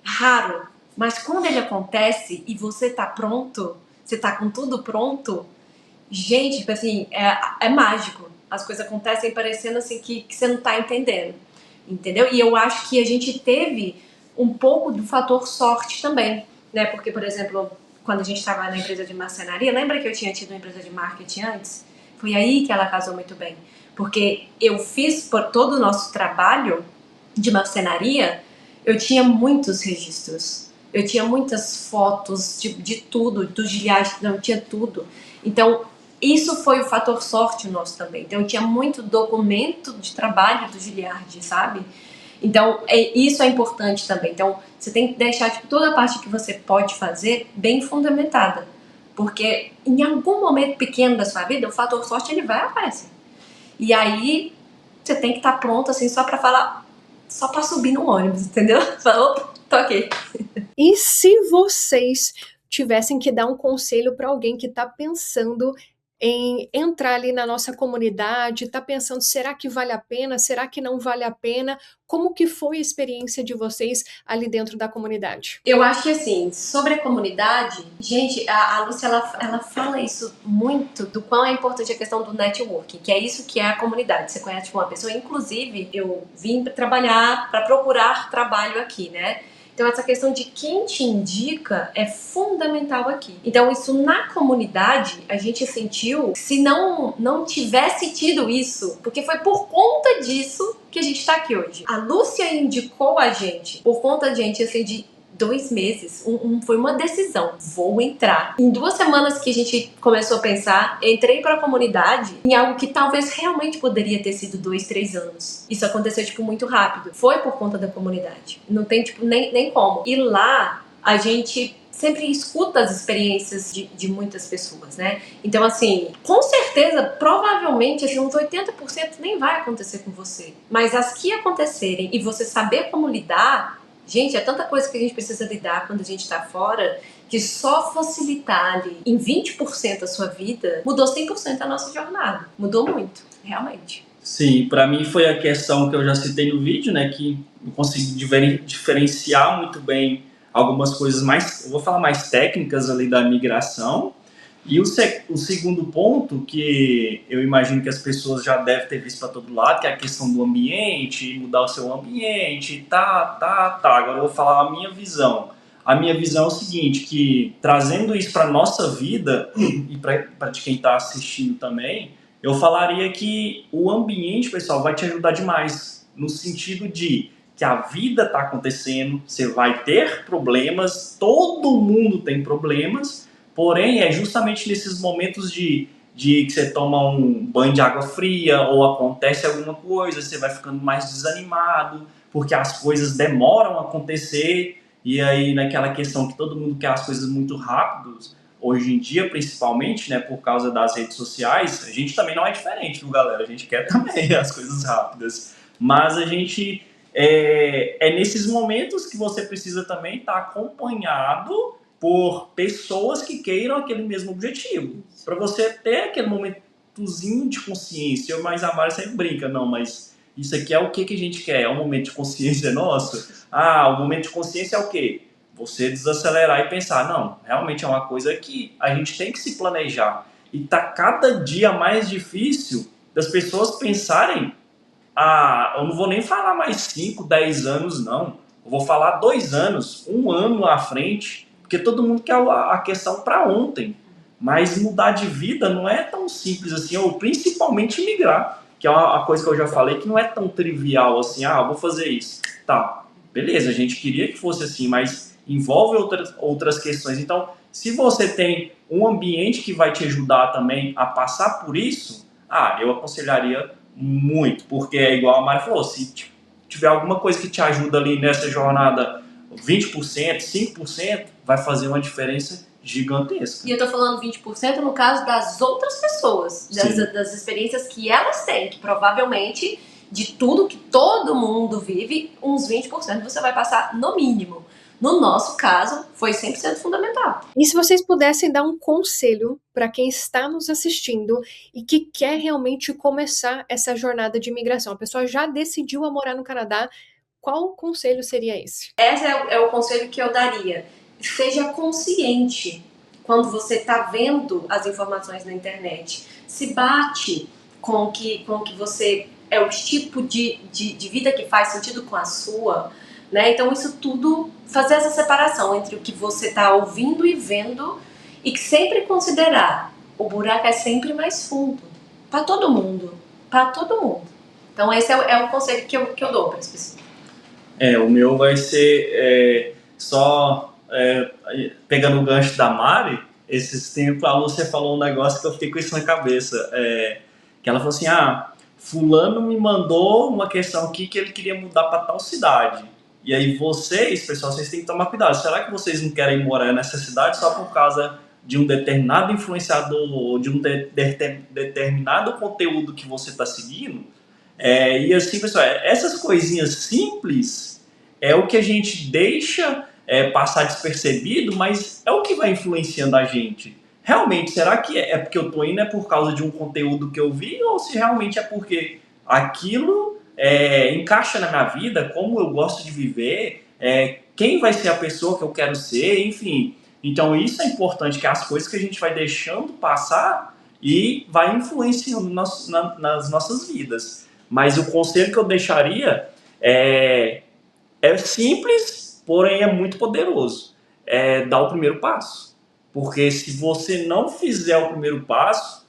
Raro. Mas quando ele acontece e você tá pronto, você tá com tudo pronto, gente, assim, é mágico. As coisas acontecem parecendo assim que você não tá entendendo. Entendeu? E eu acho que a gente teve um pouco do fator sorte também, né? Porque, por exemplo, quando a gente estava na empresa de marcenaria, lembra que eu tinha tido uma empresa de marketing antes? Foi aí que ela casou muito bem. Porque eu fiz por todo o nosso trabalho de marcenaria, eu tinha muitos registros. Eu tinha muitas fotos de tudo, dos gilhares, não tinha tudo. Então, isso foi o fator sorte nosso também. Então, eu tinha muito documento de trabalho do Giliard, sabe? Então, isso é importante também. Então, você tem que deixar toda a parte que você pode fazer bem fundamentada. Porque em algum momento pequeno da sua vida, o fator sorte ele vai aparecer. E aí, você tem que estar pronto, assim, só para falar, só para subir no ônibus, entendeu? Fala, opa, tô aqui. E se vocês tivessem que dar um conselho para alguém que está pensando em entrar ali na nossa comunidade, está pensando, será que vale a pena, será que não vale a pena? Como que foi a experiência de vocês ali dentro da comunidade? Eu acho que assim, sobre a comunidade, gente, a Lúcia, ela fala isso muito, do quão é importante a questão do networking, que é isso que é a comunidade. Você conhece uma pessoa, inclusive, eu vim trabalhar, para procurar trabalho aqui, né? Então, essa questão de quem te indica é fundamental aqui. Então, isso na comunidade, a gente sentiu, se não tivesse tido isso, porque foi por conta disso que a gente tá aqui hoje. A Lúcia indicou a gente, por conta de gente, assim, de 2 meses, foi uma decisão, vou entrar. Em 2 semanas que a gente começou a pensar, entrei para a comunidade em algo que talvez realmente poderia ter sido 2, 3 anos. Isso aconteceu, muito rápido. Foi por conta da comunidade. Não tem, nem como. E lá, a gente sempre escuta as experiências de muitas pessoas, né? Então, assim, com certeza, provavelmente, assim, uns 80% nem vai acontecer com você. Mas as que acontecerem e você saber como lidar, gente, é tanta coisa que a gente precisa lidar quando a gente tá fora, que só facilitar ali em 20% a sua vida, mudou 100% a nossa jornada. Mudou muito, realmente. Sim, para mim foi a questão que eu já citei no vídeo, né, que eu consegui diferenciar muito bem algumas coisas mais, eu vou falar mais técnicas ali da migração. E o segundo ponto, que eu imagino que as pessoas já devem ter visto para todo lado, que é a questão do ambiente, mudar o seu ambiente, Agora eu vou falar a minha visão. A minha visão é o seguinte, que trazendo isso para nossa vida, e para quem está assistindo também, Eu falaria que o ambiente, pessoal, vai te ajudar demais, no sentido de que a vida está acontecendo, você vai ter problemas, todo mundo tem problemas, porém é justamente nesses momentos de que você toma um banho de água fria ou acontece alguma coisa, você vai ficando mais desanimado, porque as coisas demoram a acontecer, e aí naquela questão que todo mundo quer as coisas muito rápidas, hoje em dia, principalmente, né, por causa das redes sociais, a gente também não é diferente, viu, galera? A gente quer também as coisas rápidas. Mas a gente é nesses momentos que você precisa também estar acompanhado por pessoas que queiram aquele mesmo objetivo. Para você ter aquele momentozinho de consciência. Mas a Mari sempre brinca, não, mas isso aqui é o que a gente quer? É um momento de consciência nosso? Ah, o momento de consciência é o quê? Você desacelerar e pensar, não, realmente é uma coisa que a gente tem que se planejar. E tá cada dia mais difícil das pessoas pensarem, eu não vou nem falar mais 5, 10 anos, não. Eu vou falar 2 anos, 1 ano à frente, porque todo mundo quer a questão para ontem. Mas mudar de vida não é tão simples assim, ou principalmente migrar, que é uma coisa que eu já falei, que não é tão trivial assim, eu vou fazer isso. Tá, beleza, a gente queria que fosse assim, mas envolve outras questões. Então, se você tem um ambiente que vai te ajudar também a passar por isso, eu aconselharia muito, porque é igual a Mari falou, se tiver alguma coisa que te ajuda ali nessa jornada 20%, 5%, vai fazer uma diferença gigantesca. E eu tô falando 20% no caso das outras pessoas, das experiências que elas têm, que provavelmente de tudo que todo mundo vive, uns 20% você vai passar no mínimo. No nosso caso, foi 100% fundamental. E se vocês pudessem dar um conselho para quem está nos assistindo e que quer realmente começar essa jornada de imigração, a pessoa já decidiu a morar no Canadá, qual conselho seria esse? Esse é o conselho que eu daria. Seja consciente quando você está vendo as informações na internet. Se bate com o que você é o tipo de vida que faz sentido com a sua, né? Então isso tudo, fazer essa separação entre o que você está ouvindo e vendo, e que sempre considerar, o buraco é sempre mais fundo, para todo mundo, Então esse é o conselho que eu dou para as pessoas. O meu vai ser só pegando o gancho da Mari. Esses tempos a Lúcia falou um negócio que eu fiquei com isso na cabeça, que ela falou assim, fulano me mandou uma questão aqui que ele queria mudar para tal cidade. E aí vocês, pessoal, vocês têm que tomar cuidado. Será que vocês não querem morar nessa cidade só por causa de um determinado influenciador ou de um determinado conteúdo que você está seguindo? E assim, pessoal, essas coisinhas simples é o que a gente deixa passar despercebido, mas é o que vai influenciando a gente. Realmente, será que é porque eu tô indo por causa de um conteúdo que eu vi, ou se realmente é porque aquilo encaixa na minha vida, como eu gosto de viver, quem vai ser a pessoa que eu quero ser, enfim. Então isso é importante, que as coisas que a gente vai deixando passar e vai influenciando nas nossas vidas. Mas o conselho que eu deixaria é simples, porém é muito poderoso. Dar o primeiro passo. Porque se você não fizer o primeiro passo,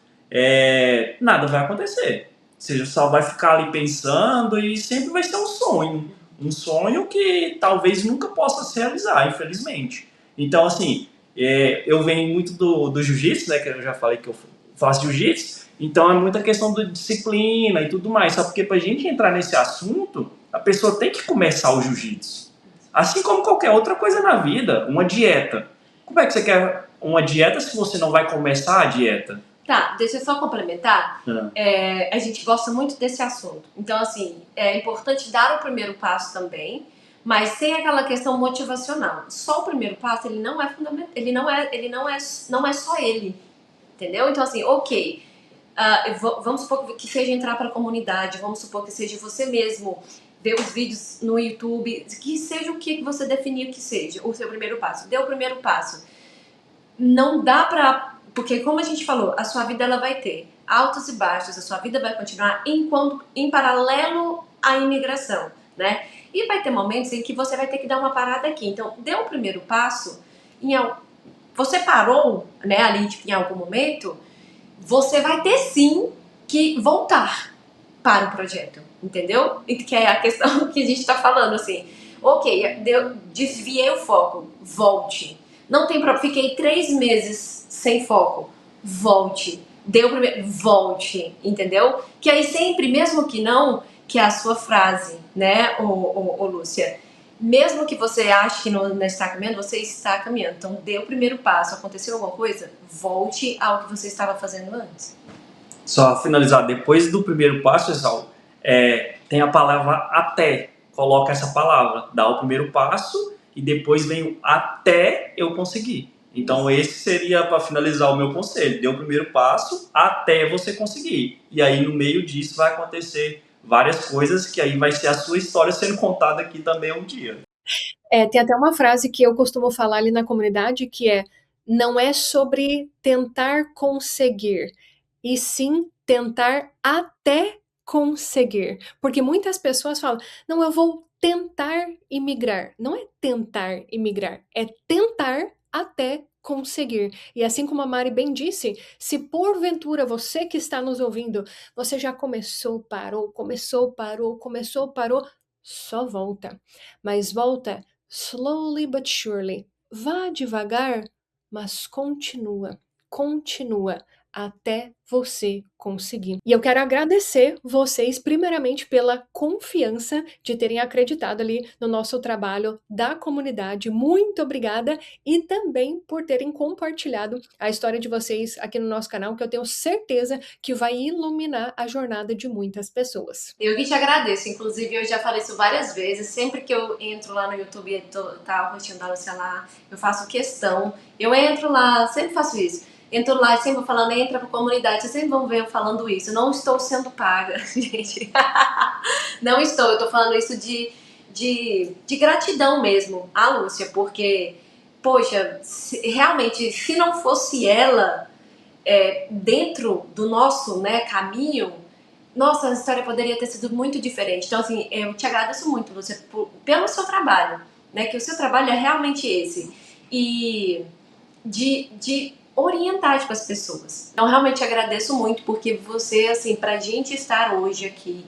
nada vai acontecer. Você só vai ficar ali pensando e sempre vai ser um sonho. Um sonho que talvez nunca possa se realizar, infelizmente. Então, assim, eu venho muito do jiu-jitsu, né? Que eu já falei que eu faço jiu-jitsu. Então, é muita questão de disciplina e tudo mais. Só porque pra gente entrar nesse assunto, a pessoa tem que começar o jiu-jitsu. Assim como qualquer outra coisa na vida, uma dieta. Como é que você quer uma dieta se você não vai começar a dieta? Tá, deixa eu só complementar. A gente gosta muito desse assunto. Então, assim, é importante dar o primeiro passo também, mas sem aquela questão motivacional. Só o primeiro passo, ele não é fundamental, não é só ele, entendeu? Então, assim, ok, vamos supor que seja entrar para a comunidade, vamos supor que seja você mesmo ver os vídeos no YouTube, que seja o que você definir que seja o seu primeiro passo. Dê o primeiro passo. Não dá pra... Porque, como a gente falou, a sua vida ela vai ter altos e baixos, a sua vida vai continuar em paralelo à imigração, né? E vai ter momentos em que você vai ter que dar uma parada aqui. Então, dê o primeiro passo, você parou, né, ali tipo, em algum momento, você vai ter sim que voltar para o projeto, entendeu? E que é a questão que a gente está falando, assim. Ok, desviei o foco, volte. Não tem problema, fiquei 3 meses sem foco, volte. Deu primeiro, volte, entendeu? Que aí sempre, mesmo que não, que é a sua frase, né, ô Lúcia? Mesmo que você ache que não está caminhando, você está caminhando. Então, dê o primeiro passo. Aconteceu alguma coisa? Volte ao que você estava fazendo antes. Só finalizar, depois do primeiro passo, pessoal, tem a palavra até. Coloca essa palavra, dá o primeiro passo e depois vem o até eu conseguir. Então esse seria para finalizar o meu conselho. Dê o primeiro passo até você conseguir. E aí no meio disso vai acontecer várias coisas que aí vai ser a sua história sendo contada aqui também um dia. Tem até uma frase que eu costumo falar ali na comunidade que não é sobre tentar conseguir, e sim tentar até conseguir. Porque muitas pessoas falam, não, eu vou tentar imigrar. Não é tentar imigrar, é tentar até conseguir. E assim como a Mari bem disse, se porventura você que está nos ouvindo, você já começou, parou, só volta. Mas volta slowly but surely. Vá devagar, mas continua até você conseguir. E eu quero agradecer vocês primeiramente pela confiança de terem acreditado ali no nosso trabalho da comunidade. Muito obrigada, e também por terem compartilhado a história de vocês aqui no nosso canal, que eu tenho certeza que vai iluminar a jornada de muitas pessoas. Eu que te agradeço, inclusive eu já falei isso várias vezes, sempre que eu entro lá no YouTube e tá a rotina da Lúcia lá, eu faço questão, eu entro lá, sempre faço isso. Entro lá e sempre falando, entra pra comunidade, vocês sempre vão ver eu falando isso. Não estou sendo paga, gente. Não estou, eu tô falando isso de gratidão mesmo à Lúcia, porque, poxa, realmente, se não fosse ela dentro do nosso, né, caminho, nossa, a história poderia ter sido muito diferente. Então, assim, eu te agradeço muito, Lúcia, pelo seu trabalho, né, que o seu trabalho é realmente esse. E de orientar tipo, as pessoas. Então, realmente agradeço muito, porque você, assim, pra gente estar hoje aqui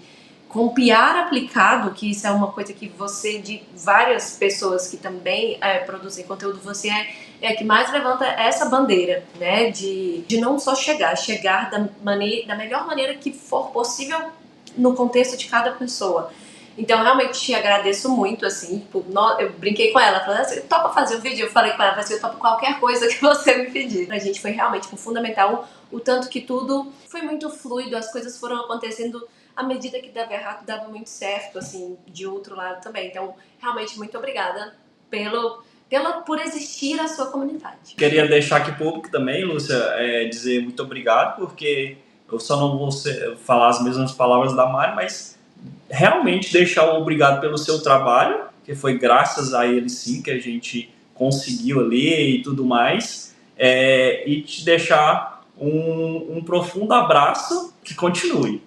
com o PR aplicado, que isso é uma coisa que você, de várias pessoas que também produzem conteúdo, você é que mais levanta essa bandeira, né, de não só chegar da melhor maneira que for possível no contexto de cada pessoa. Então, realmente te agradeço muito, assim, tipo, eu brinquei com ela, falando assim, topa fazer um vídeo? Eu falei com ela, assim, eu topo qualquer coisa que você me pedir. Pra gente foi realmente fundamental, o tanto que tudo foi muito fluido, as coisas foram acontecendo à medida que dava errado, dava muito certo, assim, de outro lado também. Então, realmente, muito obrigada por existir a sua comunidade. Queria deixar aqui público também, Lúcia, dizer muito obrigado, porque eu só não vou falar as mesmas palavras da Mari, mas realmente deixar o obrigado pelo seu trabalho, que foi graças a ele sim que a gente conseguiu ali e tudo mais, e te deixar um profundo abraço, que continue.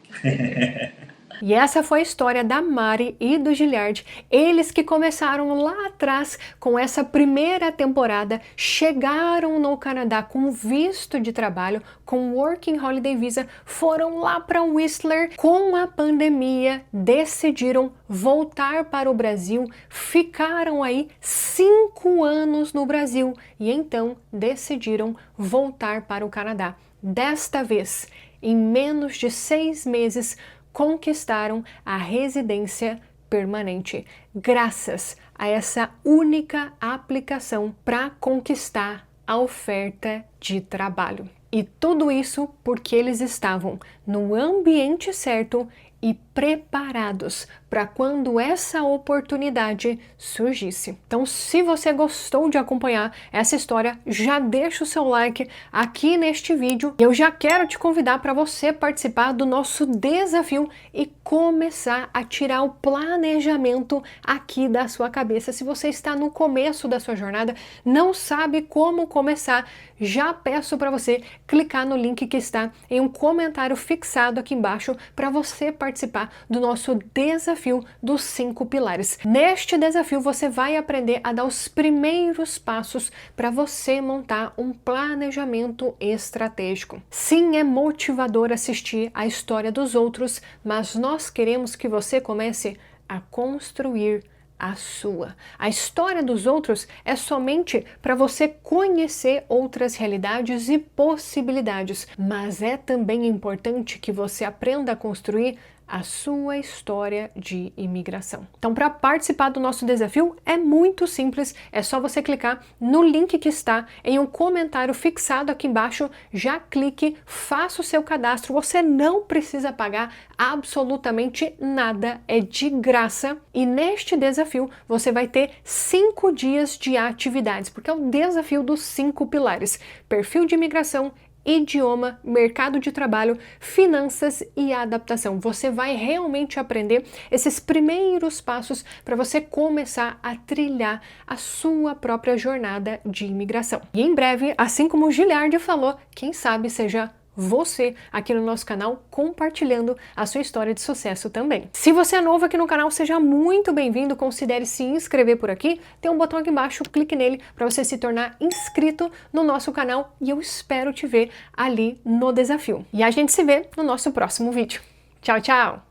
E essa foi a história da Mari e do Giliard. Eles que começaram lá atrás com essa primeira temporada, chegaram no Canadá com visto de trabalho, com Working Holiday Visa, foram lá para Whistler. Com a pandemia, decidiram voltar para o Brasil, ficaram aí 5 anos no Brasil e então decidiram voltar para o Canadá. Desta vez, em menos de 6 meses, conquistaram a residência permanente, graças a essa única aplicação para conquistar a oferta de trabalho. E tudo isso porque eles estavam no ambiente certo e preparados para quando essa oportunidade surgisse. Então, se você gostou de acompanhar essa história, já deixa o seu like aqui neste vídeo. Eu já quero te convidar para você participar do nosso desafio e começar a tirar o planejamento aqui da sua cabeça. Se você está no começo da sua jornada, não sabe como começar, já peço para você clicar no link que está em um comentário fixado aqui embaixo para você participar participar do nosso desafio dos 5 pilares. Neste desafio você vai aprender a dar os primeiros passos para você montar um planejamento estratégico. Sim, é motivador assistir a história dos outros, mas nós queremos que você comece a construir a sua. A história dos outros é somente para você conhecer outras realidades e possibilidades, mas é também importante que você aprenda a construir a sua história de imigração. Então, para participar do nosso desafio é muito simples, é só você clicar no link que está em um comentário fixado aqui embaixo, já clique, faça o seu cadastro, você não precisa pagar absolutamente nada, é de graça, e neste desafio você vai ter 5 dias de atividades, porque é o desafio dos 5 pilares: perfil de imigração, idioma, mercado de trabalho, finanças e adaptação. Você vai realmente aprender esses primeiros passos para você começar a trilhar a sua própria jornada de imigração. E em breve, assim como o Giliardi falou, quem sabe seja você aqui no nosso canal compartilhando a sua história de sucesso também. Se você é novo aqui no canal, seja muito bem-vindo, considere se inscrever por aqui, tem um botão aqui embaixo, clique nele para você se tornar inscrito no nosso canal e eu espero te ver ali no desafio. E a gente se vê no nosso próximo vídeo. Tchau, tchau!